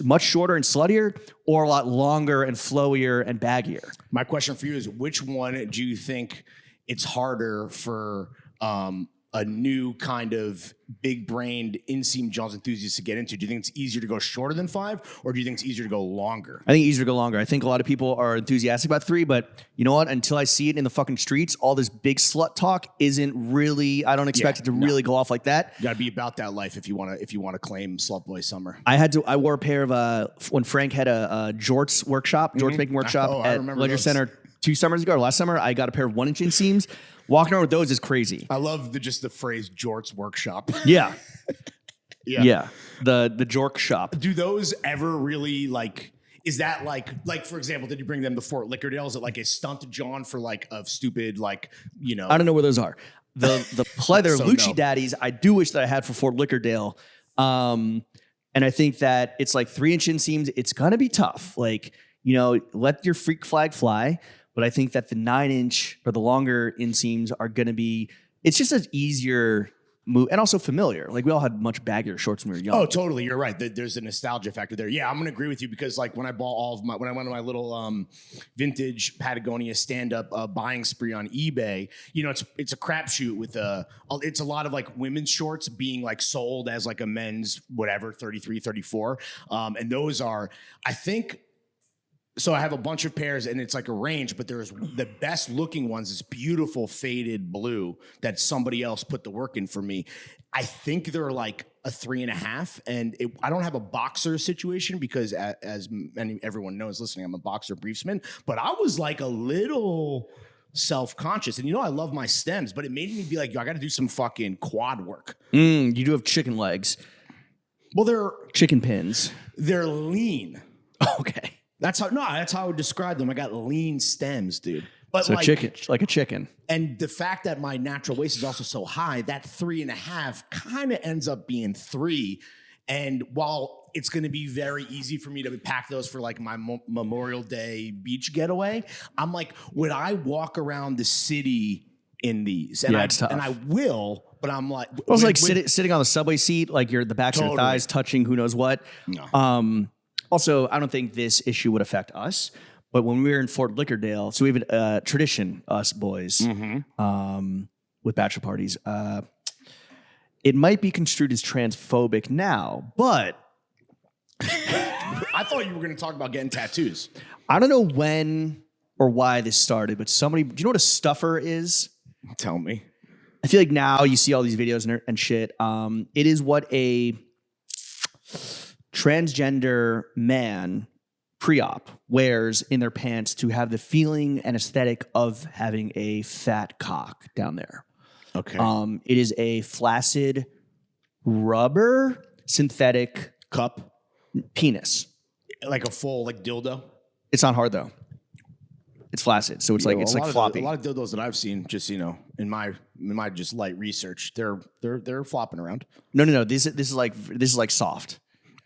much shorter and sluttier or a lot longer and flowier and baggier. My question for you is, which one do you think it's harder for a new kind of big-brained inseam Jones enthusiast to get into? Do you think it's easier to go shorter than 5, or do you think it's easier to go longer? I think easier to go longer. I think a lot of people are enthusiastic about 3, but you know what? Until I see it in the fucking streets, all this big slut talk isn't really. I don't expect it to really go off like that. You got to be about that life if you want to claim Slut Boy Summer. I wore a pair of when Frank had a jorts workshop, jorts making workshop at Leisure Center 2 summers ago or last summer. I got a pair of 1-inch inseams. Walking around with those is crazy. I love the phrase jorts workshop. Yeah. Yeah. The jork shop. Do those ever really like, is that like for example, did you bring them to Fort Lickerdale? Is it like a stunt John for like a stupid, like, you know? I don't know where those are. The pleather Lucci Daddies, I do wish that I had for Fort Lickerdale. And I think that it's like 3-inch inseams. It's going to be tough. Like, you know, let your freak flag fly. But I think that the 9-inch or the longer inseams are going to be, it's just an easier move and also familiar. Like we all had much baggier shorts when we were young. Oh, totally. You're right. There's a nostalgia factor there. Yeah, I'm going to agree with you because like when I bought when I went to my little vintage Patagonia stand-up buying spree on eBay, you know, it's a crapshoot with it's a lot of like women's shorts being like sold as like a men's whatever, 33, 34. And those are, I think, so I have a bunch of pairs and it's like a range, but there's the best looking ones, this beautiful faded blue that somebody else put the work in for me. I think they're like a 3.5, and I don't have a boxer situation because as everyone knows listening, I'm a boxer briefsman, but I was like a little self-conscious, and I love my stems, but it made me be like, yo, I got to do some fucking quad work. You do have chicken legs. Well, they're chicken pins. They're lean. Okay. That's how I would describe them. I got lean stems, dude. But so chicken, like a chicken. And the fact that my natural waist is also so high, that 3.5 kind of ends up being 3. And while it's going to be very easy for me to pack those for like my Memorial Day beach getaway, I'm like, would I walk around the city in these? And it's tough. And I will, but I'm like, it was like sitting on the subway seat, like you're the backs of your thighs touching who knows what. No. Also, I don't think this issue would affect us. But when we were in Fort Lickerdale, so we have a tradition, us boys, with bachelor parties. It might be construed as transphobic now, but I thought you were going to talk about getting tattoos. I don't know when or why this started, but do you know what a stuffer is? Tell me. I feel like now you see all these videos and shit. It is what a transgender man pre-op wears in their pants to have the feeling and aesthetic of having a fat cock down there. Okay. It is a flaccid rubber synthetic cup penis. Like a full dildo? It's not hard though. It's flaccid, so it's like floppy. A lot of dildos that I've seen, just in my just light research, they're flopping around. No. This is like soft.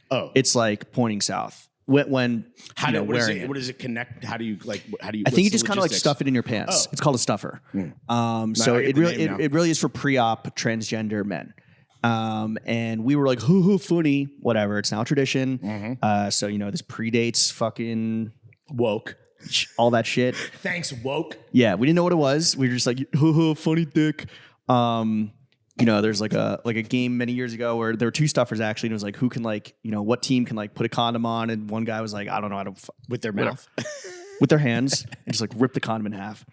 Oh, it's like pointing south. What does it connect? How do you I think you just kind of like stuff it in your pants. It's called a stuffer. So it really is for pre-op transgender men. And we were like, hoo funny, whatever. It's now a tradition. So this predates fucking woke, all that shit. Thanks, woke. Yeah, we didn't know what it was. We were just like, hoo funny dick. There's like a game many years ago where there were two stuffers actually, and it was like who can what team can put a condom on, and one guy was like, I don't know, with their mouth, with their hands, and just rip the condom in half.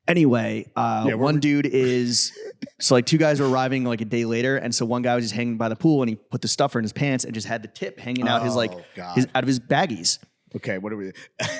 Anyway, one dude is two guys were arriving a day later, and so one guy was just hanging by the pool, and he put the stuffer in his pants and just had the tip hanging out out of his baggies. Okay, what are we?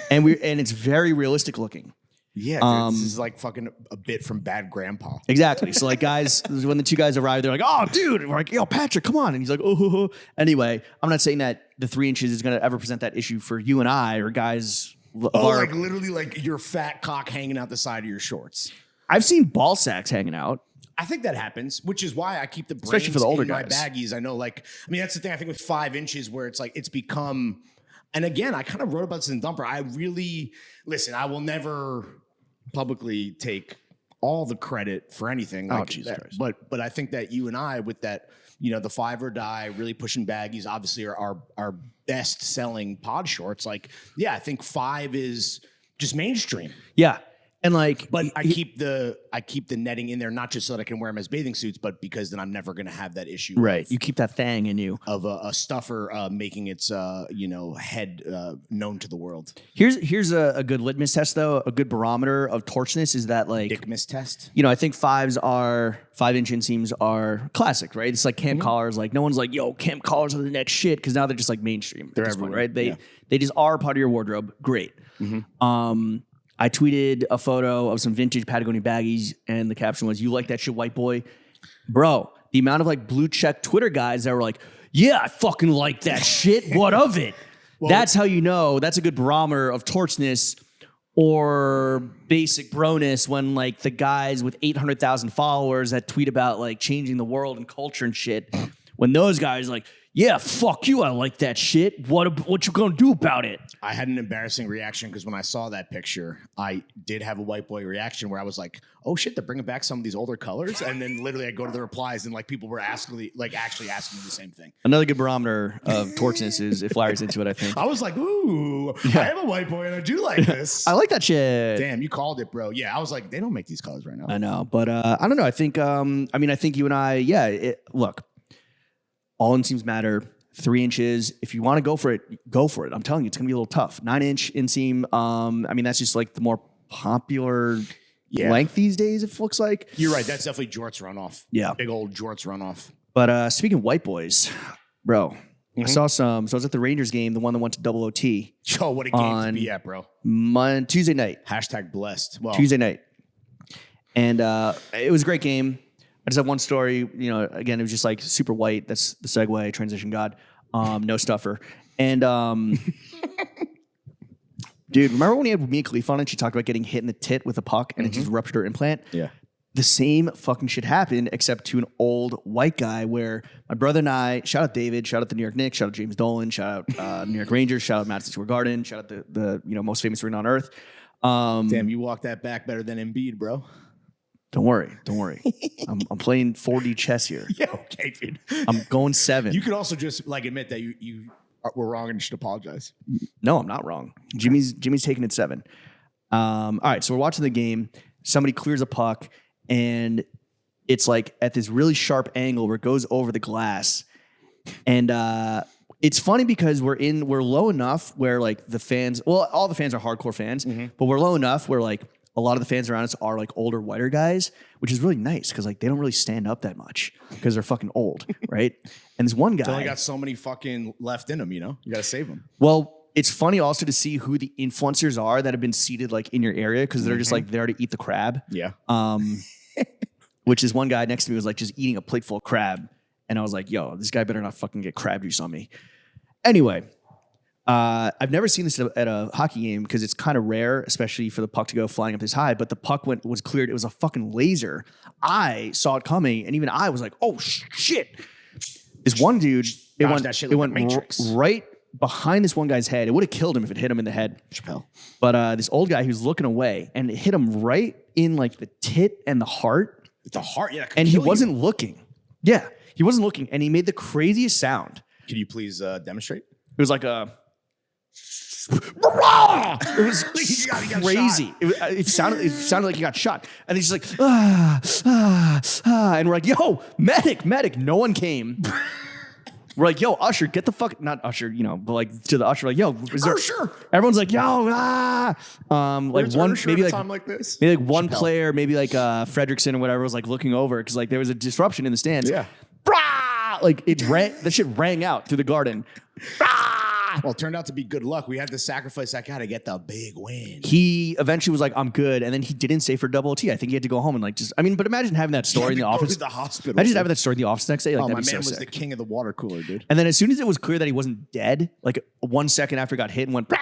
and it's very realistic looking. Yeah, dude, this is like fucking a bit from Bad Grandpa. Exactly. So guys, when the two guys arrive, they're like, "Oh, dude," we're like, "Yo, Patrick, come on!" And he's like, "Oh." Anyway, I'm not saying that the 3 inches is going to ever present that issue for you and I or guys. Literally, your fat cock hanging out the side of your shorts. I've seen ball sacks hanging out. I think that happens, which is why I keep the brains especially for the older in guys. My baggies. I know, that's the thing. I think with 5 inches, where it's become, and again, I kind of wrote about this in Dumper. I will never publicly take all the credit for anything. Jesus Christ. But I think that you and I, with that, the 5 or die, really pushing baggies, obviously are our best selling pod shorts. I think 5 is just mainstream. Yeah. And but I keep the netting in there, not just so that I can wear them as bathing suits, but because then I'm never going to have that issue. Right. You keep that thing in you of a stuffer making its head known to the world. Here's a good litmus test though. A good barometer of torchness is that dickmas test. I think 5-inch inseams are classic, right? It's like camp collars. No one's like, yo, camp collars are the next shit, because now they're just mainstream. They're everywhere, point, right? They just are part of your wardrobe. Great. I tweeted a photo of some vintage Patagonia baggies, and the caption was, "You like that shit, white boy?" Bro, the amount of blue check Twitter guys that were like, "Yeah, I fucking like that shit. What of it?" Well, that's how you know. That's a good barometer of torchness or basic broness when the guys with 800,000 followers that tweet about changing the world and culture and shit. When those guys are like, "Yeah, fuck you, I like that shit. What you gonna do about it?" I had an embarrassing reaction because when I saw that picture, I did have a white boy reaction where I was like, "Oh shit, they're bringing back some of these older colors." And then literally I go to the replies and people were actually asking me the same thing. Another good barometer of torchness is if Larry's into it, I think. I was like, "Ooh, yeah. I am a white boy and I do like this." I like that shit. Damn, you called it, bro. Yeah, I was like, they don't make these colors right now. I know, but I don't know. I think, I think you and I, look, all inseams matter. 3 inches. If you want to go for it, go for it. I'm telling you, it's going to be a little tough. 9-inch inseam. That's just the more popular length these days, it looks like. You're right. That's definitely jorts runoff. Yeah. Big old jorts runoff. But speaking of white boys, bro, I saw some. So I was at the Rangers game, the one that went to double OT. Yo, what a game to be at, bro. Tuesday night. Hashtag blessed. Well, Tuesday night. And it was a great game. I just have one story. You know, again, it was just like super white. That's the segue, transition god. No stuffer. And dude, remember when we had Mia Khalifa on and she talked about getting hit in the tit with a puck and it just ruptured her implant? Yeah. The same fucking shit happened, except to an old white guy where my brother and I, shout out David, shout out the New York Knicks, shout out James Dolan, shout out New York Rangers, shout out Madison Square Garden, shout out the most famous arena on earth. Damn, you walk that back better than Embiid, bro. Don't worry. I'm playing 4D chess here. Yeah, okay, dude. I'm going 7. You could also just like admit that you were wrong and should apologize. No, I'm not wrong. Jimmy's taking it 7. All right, so we're watching the game. Somebody clears a puck. And it's like at this really sharp angle where it goes over the glass. And it's funny because we're low enough where like the fans, well, all the fans are hardcore fans, but we're low enough where like a lot of the fans around us are like older, whiter guys, which is really nice because like they don't really stand up that much because they're fucking old, right? And this one guy. They only got so many fucking left in them, you know? You got to save them. Well, it's funny also to see who the influencers are that have been seated like in your area because they're just like there to eat the crab. Yeah. Which is one guy next to me was like just eating a plate full of crab. And I was like, yo, this guy better not fucking get crab juice on me. Anyway, I've never seen this at a hockey game because it's kind of rare, especially for the puck to go flying up this high. But the puck was cleared. It was a fucking laser. I saw it coming. And even I was like, oh, shit. This one dude, it went right behind this one guy's head. It would have killed him if it hit him in the head. Chappelle. But this old guy who's looking away and it hit him right in like the tit and the heart. The heart, yeah. And he wasn't looking. Yeah, he wasn't looking. And he made the craziest sound. Can you please demonstrate? It was like a... It was crazy. It sounded like he got shot. And he's just like, and we're like, yo, medic. No one came. We're like, yo, Usher, get the fuck, not Usher, but like to the Usher, like, yo, is there? Usher. Everyone's like, yo, like one, maybe like, time like this? maybe like one player, maybe like Fredrickson or whatever was like looking over because like there was a disruption in the stands. Yeah. Like that shit rang out through the garden. Well, it turned out to be good luck. We had to sacrifice that guy to get the big win. He eventually was like, I'm good. And then he didn't stay for double T. I think he had to go home and like but imagine having that story in the office. Go to the hospital. Imagine having that story in the office next day. Like, my man was the king of the water cooler, dude. And then as soon as it was clear that he wasn't dead, like 1 second after he got hit and went,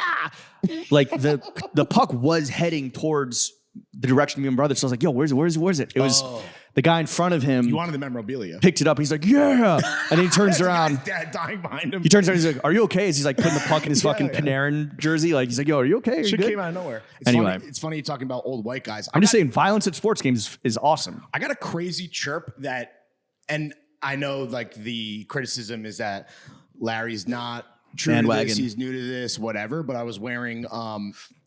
like the puck was heading towards the direction of me and brother. So I was like, yo, where's it? It was the guy in front of him. You wanted the memorabilia. Picked it up. He's like, yeah. And then he turns around. Dad dying behind him. He turns around. He's like, are you okay? As he's like putting the puck in his fucking Panarin jersey. Like, he's like, yo, are you okay? Shit came out of nowhere. It's funny you're talking about old white guys. I'm just saying violence at sports games is awesome. I got a crazy chirp and I know like the criticism is that Larry's not true to this. He's new to this, whatever. But I was wearing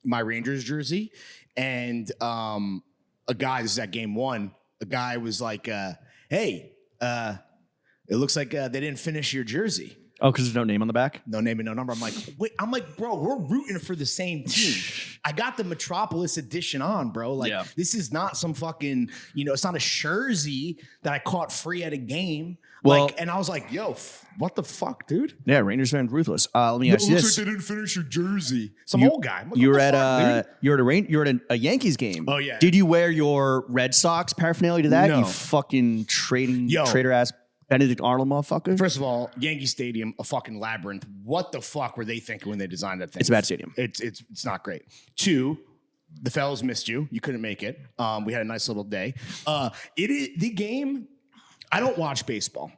my Rangers jersey and a guy, this is at game 1, a guy was like, hey, it looks like they didn't finish your jersey. Oh, because there's no name on the back? No name and no number. I'm like, bro, we're rooting for the same team. I got the Metropolis edition on, bro. Like, This is not some fucking, it's not a jersey that I caught free at a game. Well, and I was like, yo, what the fuck, dude? Yeah, Rangers fans ruthless. Let me ask you this. Like they didn't finish your jersey. Some old guy. You were at a Yankees game. Oh, yeah. Did you wear your Red Sox paraphernalia to that? No. You fucking traitor ass Benedict Arnold motherfucker. First of all, Yankee Stadium, a fucking labyrinth. What the fuck were they thinking when they designed that thing? It's a bad stadium. It's not great. 2, the fellas missed you. You couldn't make it. We had a nice little day. It is the game. I don't watch baseball.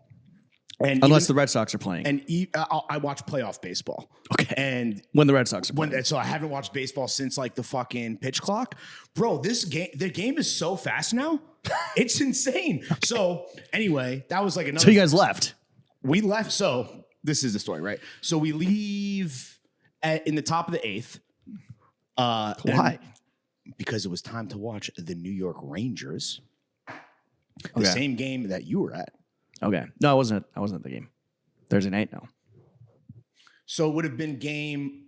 And unless the Red Sox are playing. And I watch playoff baseball. Okay. And when the Red Sox are playing. So I haven't watched baseball since like the fucking pitch clock. Bro, the game is so fast now. It's insane. Okay. So anyway, that was like another. So you guys left. We left. So this is the story, right? So we leave in the top of the 8th. Why? Because it was time to watch the New York Rangers. The same game that you were at. Okay. No, I wasn't at the game. Thursday night, no. So it would have been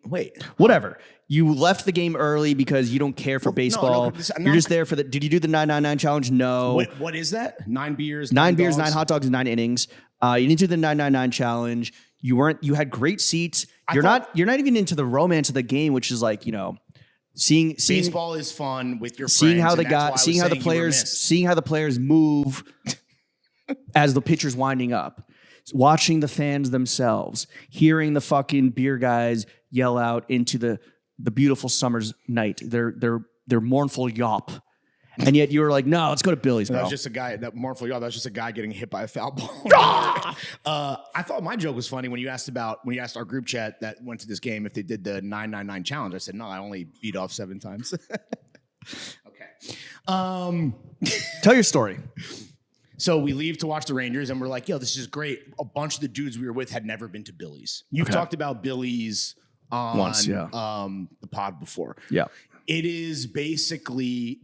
whatever. You left the game early because you don't care for baseball. You're just there for did you do the 999 challenge? No. What is that? 9 beers, 9 beers, 9 hot dogs, and 9 innings. You didn't do the 999 challenge. You had great seats. You're not even into the romance of the game, which is like, seeing baseball is fun with your seeing friends. seeing how the players move as the pitcher's winding up, watching the fans themselves, hearing the fucking beer guys yell out into the beautiful summer's night, their mournful yawp. And yet you were like, no, let's go to Billy's, bro. That was just a guy, that mournful yawp, that was just a guy getting hit by a foul ball. I thought my joke was funny when you asked our group chat that went to this game if they did the 999 challenge. I said, no, I only beat off 7 times. Okay. Tell your story. So we leave to watch the Rangers, and we're like, yo, this is great. A bunch of the dudes we were with had never been to Billy's. You've talked about Billy's on once, the pod before. Yeah. It is basically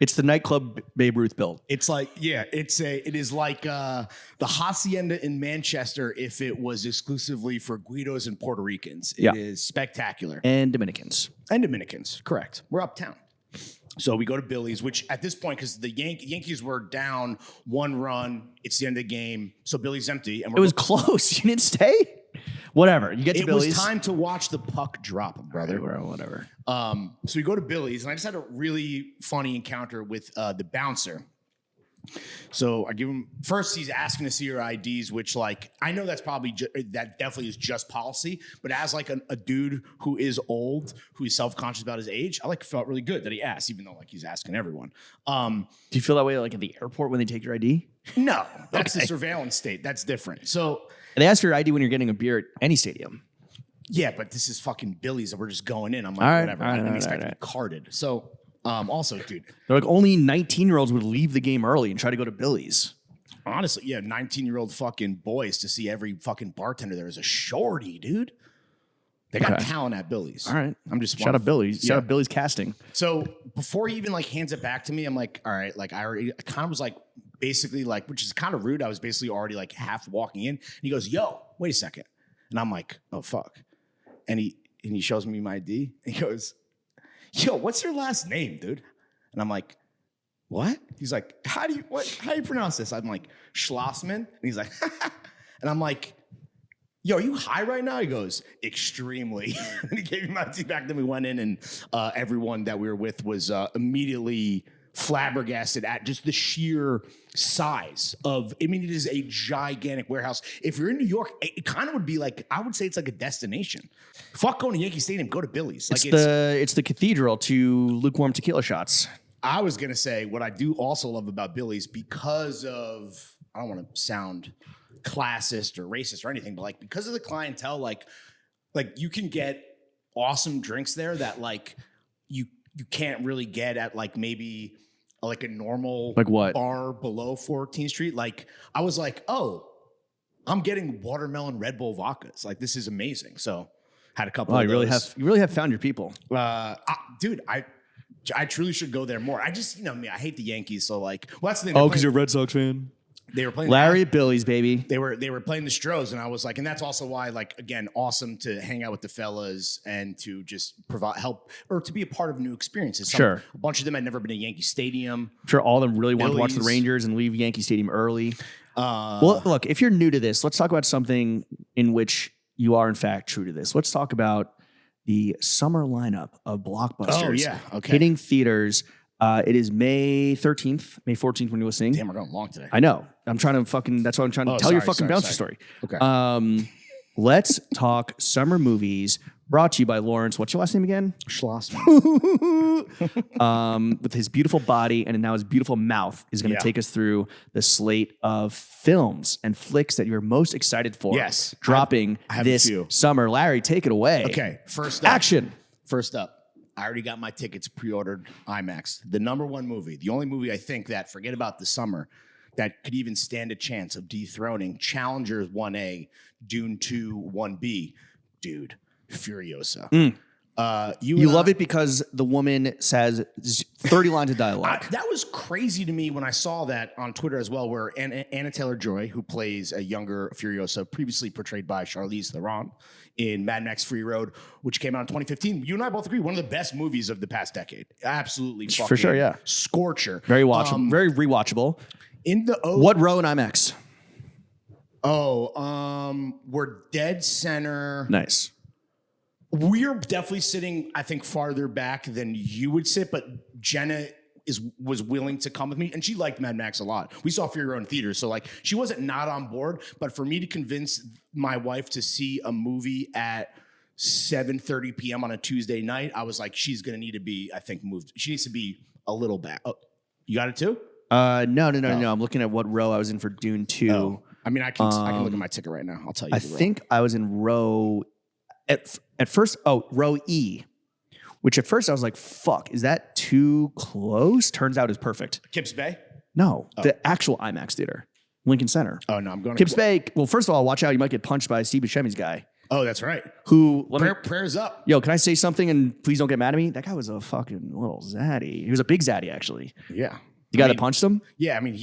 it's the nightclub Babe Ruth built. It's like, yeah, it is like the Hacienda in Manchester if it was exclusively for Guidos and Puerto Ricans. It is spectacular. And Dominicans. Correct. We're uptown. So we go to Billy's, which at this point, because the Yankees were down 1 run, it's the end of the game, so Billy's empty. And it was close. You didn't stay? Whatever. You get to Billy's. It was time to watch the puck drop, brother. Right, whatever. So we go to Billy's, and I just had a really funny encounter with the bouncer. So I give him first. He's asking to see your IDs, which, like, I know that's probably that definitely is just policy. But as like a dude who is old, who is self-conscious about his age, I felt really good that he asked, even though like he's asking everyone. Do you feel that way like at the airport when they take your ID? No, that's the surveillance state. That's different. So they ask for your ID when you're getting a beer at any stadium. Yeah, but this is fucking Billy's and we're just going in. I'm like, whatever. I didn't expect to be carded. So. Also, dude, they're like only 19-year-olds would leave the game early and try to go to Billy's. Honestly, yeah, 19-year-old fucking boys to see every fucking bartender there is a shorty, dude. They got talent at Billy's. All right, I'm just shout out Billy's. Shout out Billy's casting. So before he even like hands it back to me, I'm like, all right, like I kind of was like basically like, which is kind of rude. I was basically already like half walking in, and he goes, "Yo, wait a second," and I'm like, "Oh fuck," and he shows me my ID, and he goes, "Yo, what's your last name, dude?" And I'm like, "What?" He's like, how do you pronounce this? I'm like, "Schlossman." And he's like, and I'm like, "Yo, are you high right now?" He goes, "Extremely." And he gave me my tea back. Then we went in, and everyone that we were with was immediately flabbergasted at just the sheer size of, I mean, it is a gigantic warehouse. If you're in New York, it kind of would be like, I would say it's like a destination. Fuck going to Yankee Stadium, go to Billy's. Like it's the cathedral to lukewarm tequila shots. I was going to say what I do also love about Billy's because of, I don't want to sound classist or racist or anything, but like because of the clientele, like you can get awesome drinks there that like you can't really get at like maybe like a normal like what bar below 14th Street. Like I was like, oh, I'm getting watermelon Red Bull vodkas. Like this is amazing. So had a couple. Oh, of you those. really have found your people. Dude, I truly should go there more. I just, me, I hate the Yankees. So like, well, that's the thing. Oh, because you're a Red Sox fan. They were playing Larry at Billy's, baby. They were playing the Stros, and I was like, and that's also why, like, again, awesome to hang out with the fellas and to just provide help or to be a part of new experiences. Sure, a bunch of them had never been to Yankee Stadium. I'm sure all of them really want to watch the Rangers and leave Yankee Stadium early. Well, look, if you're new to this, let's talk about something in which you are in fact true to this. Let's talk about the summer lineup of blockbusters. Oh yeah, okay. Hitting theaters. It is May 13th, May 14th when you're listening. Damn, we're going long today. I know. That's why I'm trying to tell your fucking bouncer story. Okay. Let's talk summer movies brought to you by Lawrence. What's your last name again? Schlossman. With his beautiful body and now his beautiful mouth is going to take us through the slate of films and flicks that you're most excited for. Yes. Dropping I have this summer. Larry, take it away. Okay. First up. Action. First up. I already got my tickets pre-ordered IMAX. The number one movie, the only movie I think that, forget about the summer, that could even stand a chance of dethroning Challengers 1A, Dune 2 1B. Dude, Furiosa. You love it because the woman says 30 lines of dialogue. That was crazy to me when I saw that on Twitter as well, where Anna Taylor-Joy, who plays a younger Furiosa, previously portrayed by Charlize Theron in Mad Max Fury Road, which came out in 2015. You and I both agree, one of the best movies of the past decade. Absolutely fucking for sure, yeah. Scorcher. Very watchable, very rewatchable. In the what row in IMAX? We're dead center. Nice. We're definitely sitting, I think, farther back than you would sit, but Jenna was willing to come with me, and she liked Mad Max a lot. We saw Fury Road in theaters, so like she wasn't not on board. But for me to convince my wife to see a movie at 7:30 p.m. on a Tuesday night, I was like, she's gonna need to be, I think, moved. She needs to be a little back. Oh, you got it too? No. I'm looking at what row I was in for Dune 2. Oh. I mean, I can look at my ticket right now. I'll tell you. I think I was in row at first. Oh, row E. Which at first I was like, fuck, is that too close? Turns out is perfect. Kips Bay? No, the actual IMAX theater, Lincoln Center. Oh, no, I'm going to Kips Bay. Well, first of all, watch out. You might get punched by Steve Buscemi's guy. Oh, that's right. Who, prayers up. Yo, can I say something and please don't get mad at me? That guy was a fucking little zaddy. He was a big zaddy, actually. Yeah. The guy that punched him? Yeah, I mean,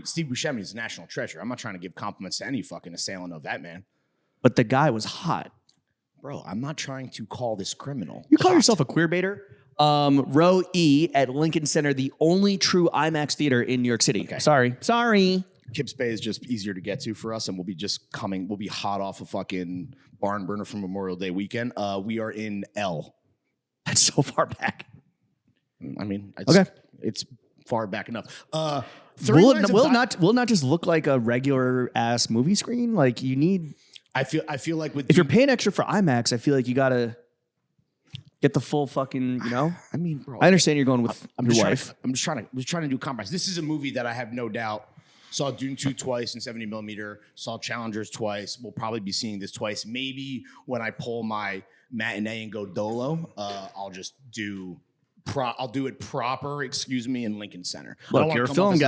Steve Buscemi is a national treasure. I'm not trying to give compliments to any fucking assailant of that man. But the guy was hot. Bro, I'm not trying to call this criminal. You call yourself a queerbaiter? Row E at Lincoln Center, the only true IMAX theater in New York City. Okay. Sorry. Kips Bay is just easier to get to for us, and we'll be hot off a fucking barn burner from Memorial Day weekend. We are in L. That's so far back. I mean, it's far back enough. Will it not just look like a regular ass movie screen? Like you need. I feel like if you're paying extra for IMAX, I feel like you gotta get the full fucking. I mean, bro, I understand you're going with your wife. I'm just trying to do compromise. This is a movie that I have no doubt saw Dune 2 twice in 70 millimeter. Saw Challengers twice. We'll probably be seeing this twice. Maybe when I pull my matinee and go dolo, I'll just do. I'll do it proper, in Lincoln Center. Look, you're a film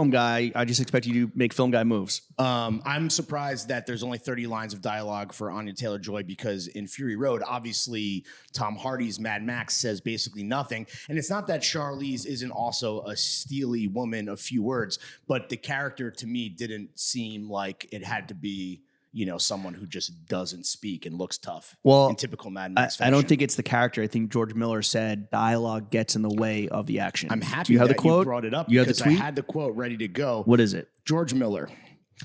guy. I just expect you to make film guy moves. I'm surprised that there's only 30 lines of dialogue for Anya Taylor-Joy because in Fury Road, obviously, Tom Hardy's Mad Max says basically nothing. And it's not that Charlize isn't also a steely woman of few words, but the character to me didn't seem like it had to be someone who just doesn't speak and looks tough. Well, in typical Mad Max fashion. I don't think it's the character. I think George Miller said dialogue gets in the way of the action. I'm happy that you brought it up because I had the quote ready to go. What is it? George Miller.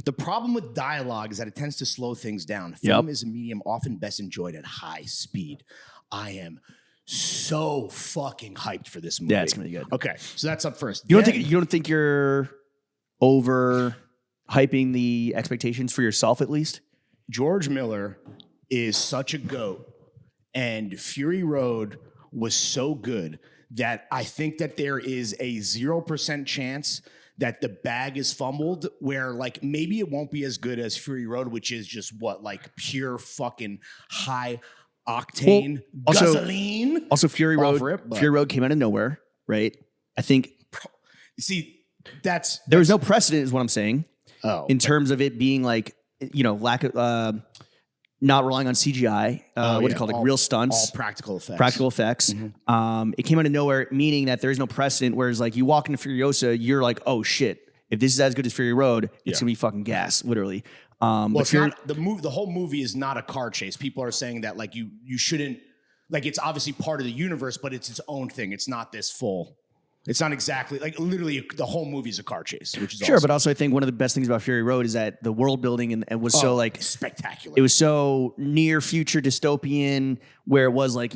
The problem with dialogue is that it tends to slow things down. Film is a medium often best enjoyed at high speed. I am so fucking hyped for this movie. Yeah, it's gonna be good. Okay, so that's up first. You don't think you're over hyping the expectations for yourself at least? George Miller is such a goat, and Fury Road was so good that I think that there is a 0% chance that the bag is fumbled, where like maybe it won't be as good as Fury Road, which is just pure fucking high octane gasoline. Also, Fury Road came out of nowhere, right? I think. See, there was no precedent, is what I'm saying. Oh, in terms of it being like, lack of not relying on CGI, what do you call it, like real stunts, all practical effects. Mm-hmm. It came out of nowhere, meaning that there is no precedent. Whereas like you walk into Furiosa, you're like, oh shit, if this is as good as Fury Road, it's gonna be fucking gas, literally. It's not the whole movie is not a car chase. People are saying that like you shouldn't, like, it's obviously part of the universe, but it's its own thing. It's not this full. It's not exactly like literally the whole movie is a car chase, which is sure. Awesome. But also, I think one of the best things about Fury Road is that the world building and was so like spectacular. It was so near future dystopian, where it was like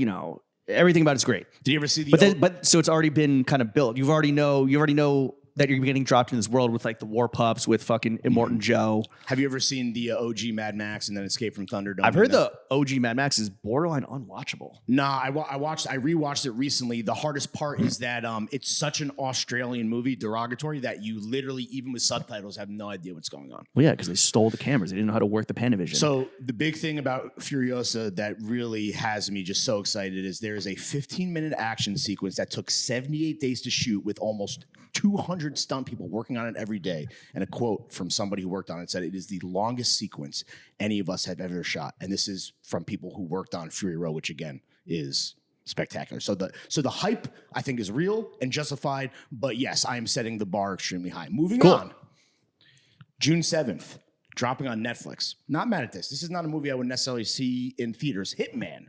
everything about it's great. Did you ever see the? But so it's already been kind of built. You already know that you're getting dropped in this world with like the war pups with fucking Immortan Joe. Have you ever seen the OG Mad Max and then Escape from Thunderdome? I've heard the OG Mad Max is borderline unwatchable. Nah, I rewatched it recently. The hardest part is that it's such an Australian movie, derogatory, that you literally, even with subtitles, have no idea what's going on. Well, yeah, because they stole the cameras. They didn't know how to work the Panavision. So the big thing about Furiosa that really has me just so excited is there is a 15-minute action sequence that took 78 days to shoot with almost 200 stunt people working on it every day. And a quote from somebody who worked on it said, "It is the longest sequence any of us have ever shot." And this is from people who worked on Fury Road, which again is spectacular. So the hype, I think, is real and justified. But yes, I am setting the bar extremely high. Moving on. June 7th, dropping on Netflix. Not mad at this. This is not a movie I would necessarily see in theaters. Hitman.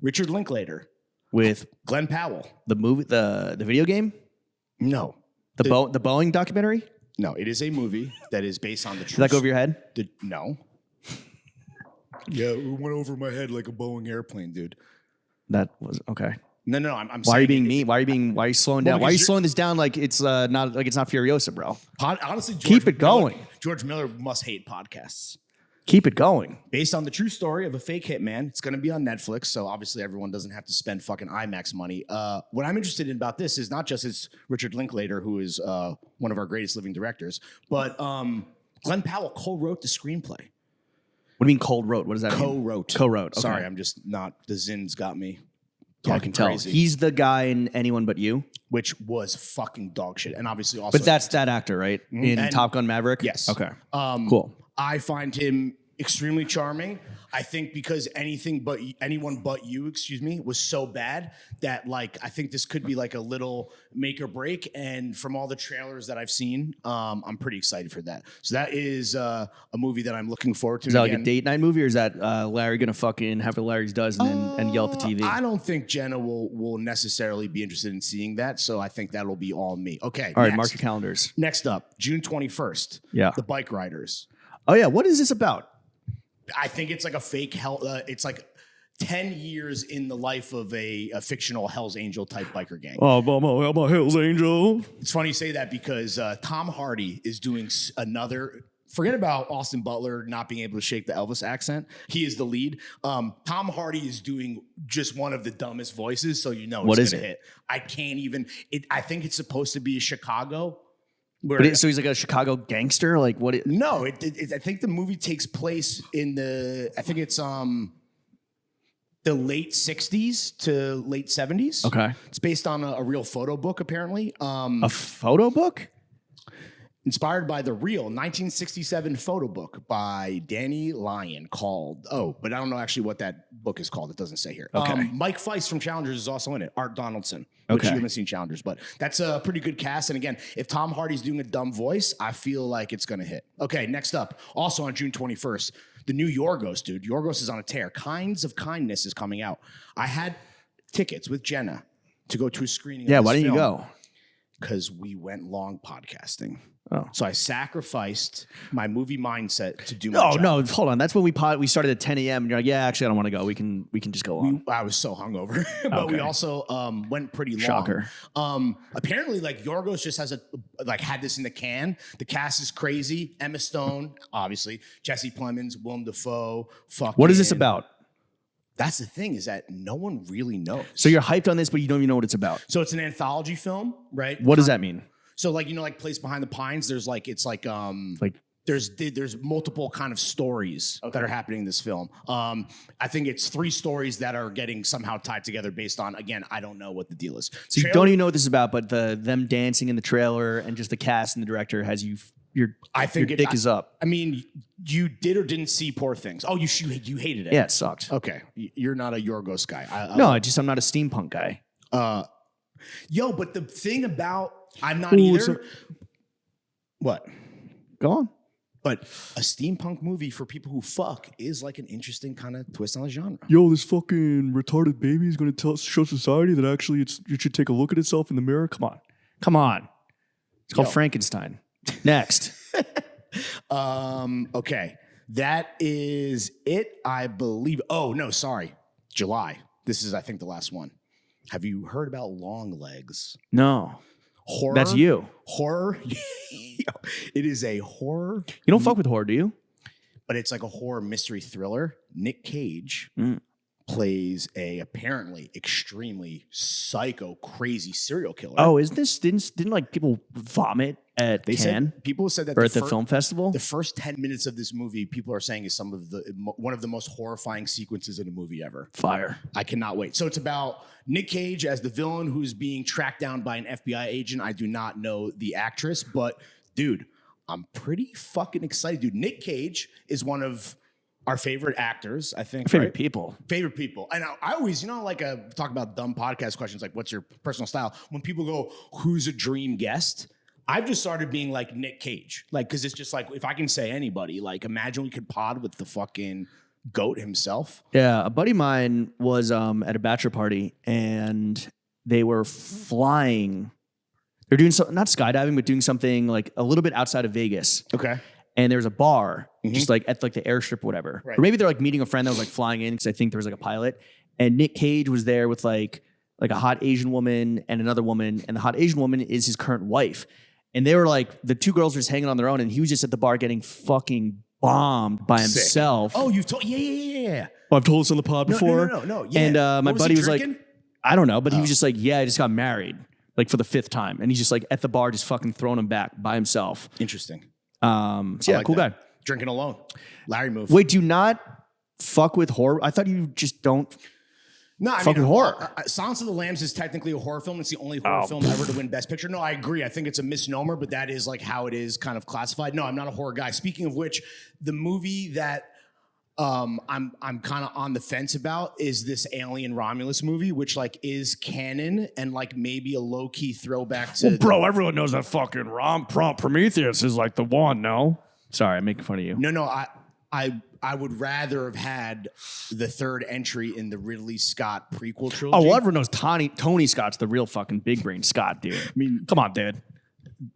Richard Linklater. With Glenn Powell. The movie, the video game? No. The Boeing documentary? No, it is a movie that is based on the Did true. that go over your head? No. Yeah, it went over my head like a Boeing airplane, dude. That was okay. No. I'm Why are you saying being mean? Why are you slowing down? Why are you because slowing this down like it's not Furiosa, bro? honestly, Keep it going. George Miller must hate podcasts. Keep it going. Based on the true story of a fake hitman. It's going to be on Netflix, so obviously everyone doesn't have to spend fucking IMAX money. What I'm interested in about this is not just it's Richard Linklater, who is one of our greatest living directors, but Glenn Powell co-wrote the screenplay. What do you mean cold wrote? What does that mean? Co-wrote. Okay. Sorry, I'm just not, the Zins got me Yeah, I talking can tell. crazy. He's the guy in Anyone But You. Which was fucking dog shit. And obviously also. But that's that actor, right? In And- Top Gun Maverick? Yes. Okay. Cool. I find him extremely charming. I think because anyone but you, was so bad that like I think this could be like a little make or break. And from all the trailers that I've seen, I'm pretty excited for that. So that is a movie that I'm looking forward to. Is that like a date night movie, or is that Larry gonna fucking have what Larry's does and yell at the TV? I don't think Jenna will necessarily be interested in seeing that. So I think that'll be all me. Okay. All right, mark your calendars. Next up, June 21st. Yeah. The Bike Riders. Oh yeah, what is this about? I think it's like a fake hell. It's like 10 years in the life of a fictional Hell's Angel type biker gang. Oh, I'm a Hell's Angel. It's funny you say that because Tom Hardy is doing another. Forget about Austin Butler not being able to shake the Elvis accent. He is the lead. Tom Hardy is doing just one of the dumbest voices, so you know it's going to hit. I can't even. I think it's supposed to be Chicago. So he's like a Chicago gangster? Like what? No, I think the movie takes place in I think it's the late 60s to late 70s. Okay. It's based on a real photo book, apparently. A photo book? Inspired by the real 1967 photo book by Danny Lyon called, but I don't know actually what that book is called. It doesn't say here. Okay. Mike Feist from Challengers is also in it. Art Donaldson, which you haven't seen Challengers, but that's a pretty good cast. And again, if Tom Hardy's doing a dumb voice, I feel like it's going to hit. Okay, next up, also on June 21st, the new Yorgos, dude. Yorgos is on a tear. Kinds of Kindness is coming out. I had tickets with Jenna to go to a screening of this why didn't you film go? Because we went long podcasting. Oh. So I sacrificed my movie mindset to do my job. No, hold on. That's when we started at 10 a.m. and you're like, yeah, actually, I don't want to go. We can just go on. I was so hungover, but we also went pretty long. Shocker. Apparently, like Yorgos just has had this in the can. The cast is crazy. Emma Stone, obviously, Jesse Plemons, Willem Dafoe. What is this about? That's the thing, is that no one really knows. So you're hyped on this, but you don't even know what it's about. So it's an anthology film, right? What does that mean? So like Place Behind the Pines, there's there's multiple kind of stories that are happening in this film. I think it's 3 stories that are getting somehow tied together based on, again, I don't know what the deal is. So you don't even know what this is about, but them dancing in the trailer and just the cast and the director has you. Your dick is up. I mean, you did or didn't see Poor Things? Oh, you hated it. Yeah, it sucked. Okay, you're not a Yorgos guy. I'm not a steampunk guy. But the thing about I'm not either. What? Go on. But a steampunk movie for people who fuck is like an interesting kind of twist on the genre. Yo, this fucking retarded baby is going to show society that actually you should take a look at itself in the mirror. Come on. It's called Frankenstein. Next. Okay. That is it, I believe. Oh, no, sorry. July. This is, I think, the last one. Have you heard about Long Legs? No. Horror. That's you. Horror. It is a horror. You don't fuck with horror, do you? But it's like a horror mystery thriller. Nick Cage plays a apparently extremely psycho, crazy serial killer. Oh, is this didn't like people vomit at Cannes? People said that or at the film festival. The first 10 minutes of this movie, people are saying is one of the most horrifying sequences in a movie ever. Fire. I cannot wait. So it's about Nick Cage as the villain who's being tracked down by an FBI agent. I do not know the actress, but dude, I'm pretty fucking excited. Dude, Nick Cage is one of our favorite actors, I think. Favorite people. Favorite people. And I always, talk about dumb podcast questions, like what's your personal style? When people go, who's a dream guest? I've just started being like Nick Cage. Because it's just like, if I can say anybody, imagine we could pod with the fucking GOAT himself. Yeah, a buddy of mine was at a bachelor party, and they were flying. They're doing not skydiving, but doing something like a little bit outside of Vegas. Okay. And there's a bar just like at like the airstrip or whatever. Right. Or maybe they're like meeting a friend that was like flying in because I think there was like a pilot. And Nick Cage was there with like a hot Asian woman and another woman. And the hot Asian woman is his current wife. And they were like, the two girls were just hanging on their own. And he was just at the bar getting fucking bombed by himself. Oh, you've told, yeah. Oh, I've told this on the pod before. No. Yeah. And my buddy was drinking? like, I don't know, but he was just like, yeah, I just got married like for the 5th time. And he's just like at the bar, just fucking throwing him back by himself. Interesting. So yeah, like cool that. guy. Drinking alone. Larry move. Wait, do not fuck with horror. I thought you just don't. No, I fucking mean, horror. Silence of the Lambs is technically a horror film. It's the only horror film ever to win Best Picture. No, I agree. I think it's a misnomer, but that is like how it is kind of classified. No, I'm not a horror guy. Speaking of which, the movie that I'm kind of on the fence about is this Alien Romulus movie, which like is canon and like maybe a low key throwback to. Well, bro, everyone knows that fucking Prometheus is like the one. No, sorry, I'm making fun of you. No, I would rather have had the 3rd entry in the Ridley Scott prequel trilogy. Oh, well, everyone knows Tony Scott's the real fucking big brain Scott, dude. I mean, come on, dude.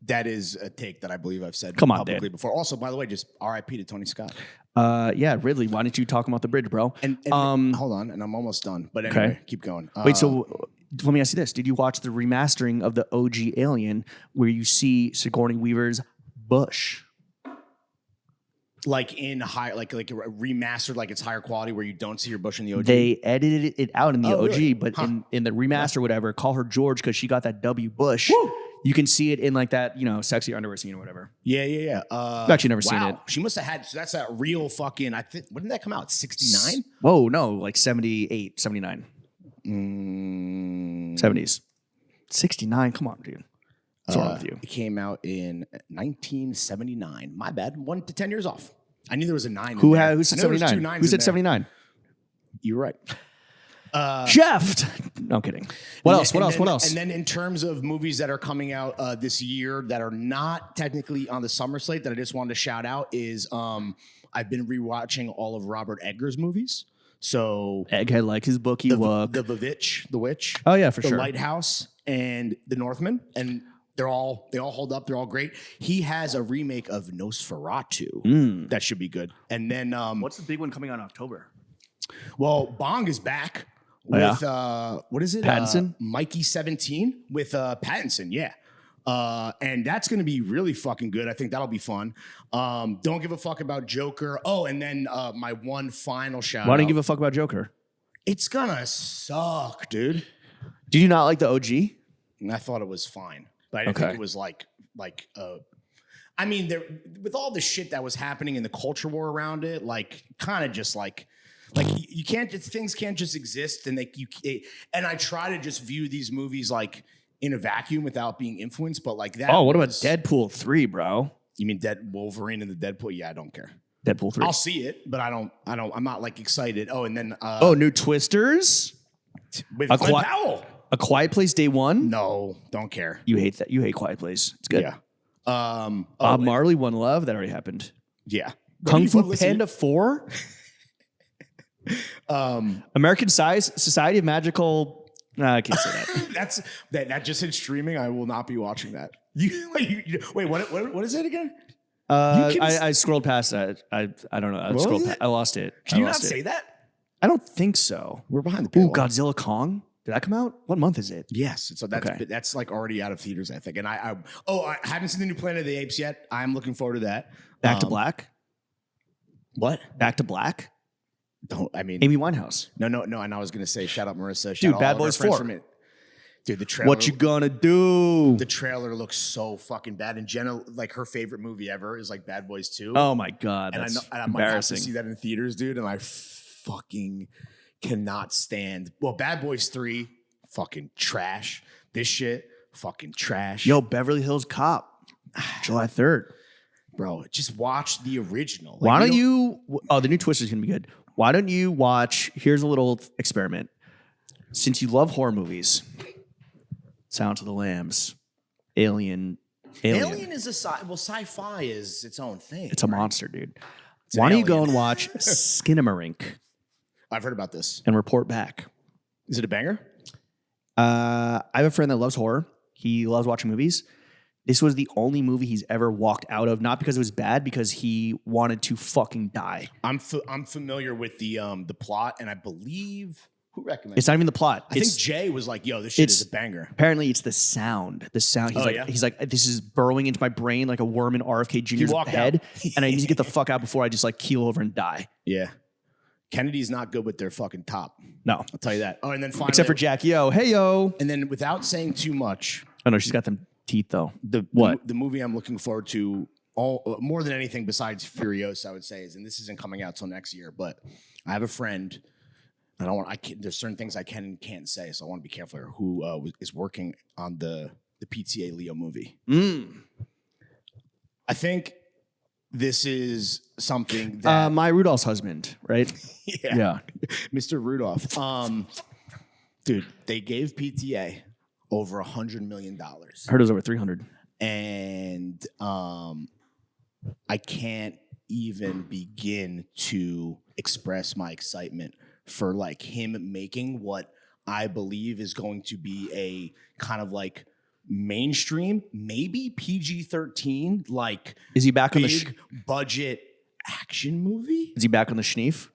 That is a take that I believe I've said dude. publicly before. Also, by the way, just RIP to Tony Scott. Yeah, Ridley, why don't you talk about the bridge, bro? And hold on, and I'm almost done. But anyway, keep going. Wait, so let me ask you this. Did you watch the remastering of the OG Alien where you see Sigourney Weaver's bush? Like in high, like remastered, like it's higher quality where you don't see your bush in the OG. They edited it out in the OG, really? but in the remaster, whatever, call her George because she got that W bush. Woo! You can see it in like that, sexy underwear scene or whatever. Yeah. I've actually never seen it. She must have had. So that's that real fucking. I think. When did that come out? 69. Whoa, no, like 78, 79. 70s. 69. Come on, dude. What's wrong with you? It came out in 1979. My bad. 1 to 10 years off. I knew there was a 9. Who said 79? Who said 79? You're right. Jeff. No, I'm kidding. What else? And then in terms of movies that are coming out this year that are not technically on the summer slate that I just wanted to shout out is I've been rewatching all of Robert Eggers' movies. So Egghead, like his book, The Witch. Oh yeah, for The sure. Lighthouse and The Northman, and they all hold up. They're all great. He has a remake of Nosferatu that should be good. And then what's the big one coming out in October? Well, Bong is back with what is it? Pattinson? Mikey 17 with Pattinson, yeah. And that's gonna be really fucking good. I think that'll be fun. Don't give a fuck about Joker. Oh, and then my one final shout. Why don't you give a fuck about Joker? It's gonna suck, dude. Did you not like the OG? And I thought it was fine, but I didn't think it was like. I mean, there with all the shit that was happening in the culture war around it, like kind of just like you can't just things can't just exist, and and I try to just view these movies like in a vacuum without being influenced, but like that. Oh, what about Deadpool 3, bro? You mean Wolverine and the Deadpool? Yeah, I don't care. Deadpool 3. I'll see it, but I'm not like excited. Oh, and then new Twisters with Glenn Powell. A Quiet Place Day 1? No, don't care. You hate that. You hate Quiet Place. It's good. Yeah. Bob Marley, One Love. That already happened. Yeah. Kung Fu Panda 4? American Society of Magical. I can't say that. that just hit streaming. I will not be watching that. Wait, what is it again? I scrolled past that. I don't know. I lost it. Can you not say that? I don't think so. We're behind the paywall. Ooh, Godzilla Kong. Did that come out? What month is it? Yes. So that's like already out of theaters, I think. And I haven't seen the new Planet of the Apes yet. I'm looking forward to that. Back to Black. What? Back to Black. Amy Winehouse. No. And I was gonna say, shout out Marissa. Dude, Bad Boys 4. Dude, the trailer. What you gonna do? The trailer looks so fucking bad. And Jenna, like her favorite movie ever is like Bad Boys 2. Oh my god, and I might have to see that in theaters, dude. And I fucking cannot stand. Well, Bad Boys 3, fucking trash. This shit, fucking trash. Yo, Beverly Hills Cop, July 3rd. Bro, just watch the original. Why don't you? Oh, the new Twister's gonna be good. Why don't you watch? Here's a little experiment. Since you love horror movies, Silence of the Lambs, Alien is sci-fi is its own thing. It's a monster, dude. Why don't you go and watch Skinamarink? I've heard about this. And report back. Is it a banger? I have a friend that loves horror. He loves watching movies. This was the only movie he's ever walked out of, not because it was bad, because he wanted to fucking die. I'm familiar with the plot, and I believe who recommended. It's not even the plot. I think Jay was like, "Yo, this shit is a banger." Apparently, it's the sound. The sound. He's like, this is burrowing into my brain like a worm in RFK Jr.'s head, and I need to get the fuck out before I just like keel over and die. Yeah. Kennedy's not good with their fucking top. No, I'll tell you that. Oh, and then finally, except for Jack Yo, hey yo. And then without saying too much, oh no, she's got them teeth though. The movie I'm looking forward to more than anything besides Furiosa, I would say, is, and this isn't coming out till next year, but I have a friend. There's certain things I can and can't say, so I want to be careful here. Who is working on the PTA Leo movie? I think this is something that my Rudolph's husband, right? yeah, Mr. Rudolph. Dude, they gave PTA over $100 million. Heard it was over 300, and I can't even begin to express my excitement for like him making what I believe is going to be a kind of like mainstream, maybe PG-13, like is he back on the budget action movie? Is he back on the schneef?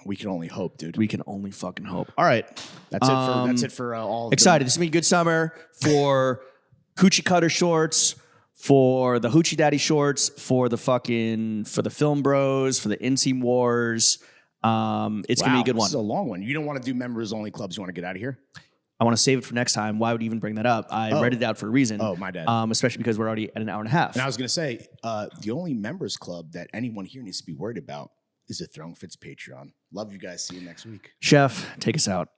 We can only hope, dude. We can only fucking hope. All right, that's it for all. Excited. This is gonna be a good summer for coochie cutter shorts, for the hoochie daddy shorts, for the film bros, for the inseam wars. It's gonna be a good one. This is a long one. You don't want to do members only clubs. You want to get out of here? I want to save it for next time. Why would you even bring that up? I read it out for a reason. Oh, my bad. Especially because we're already at an hour and a half. And I was going to say, the only members club that anyone here needs to be worried about is the Throne Fits Patreon. Love you guys. See you next week. Chef, take us out.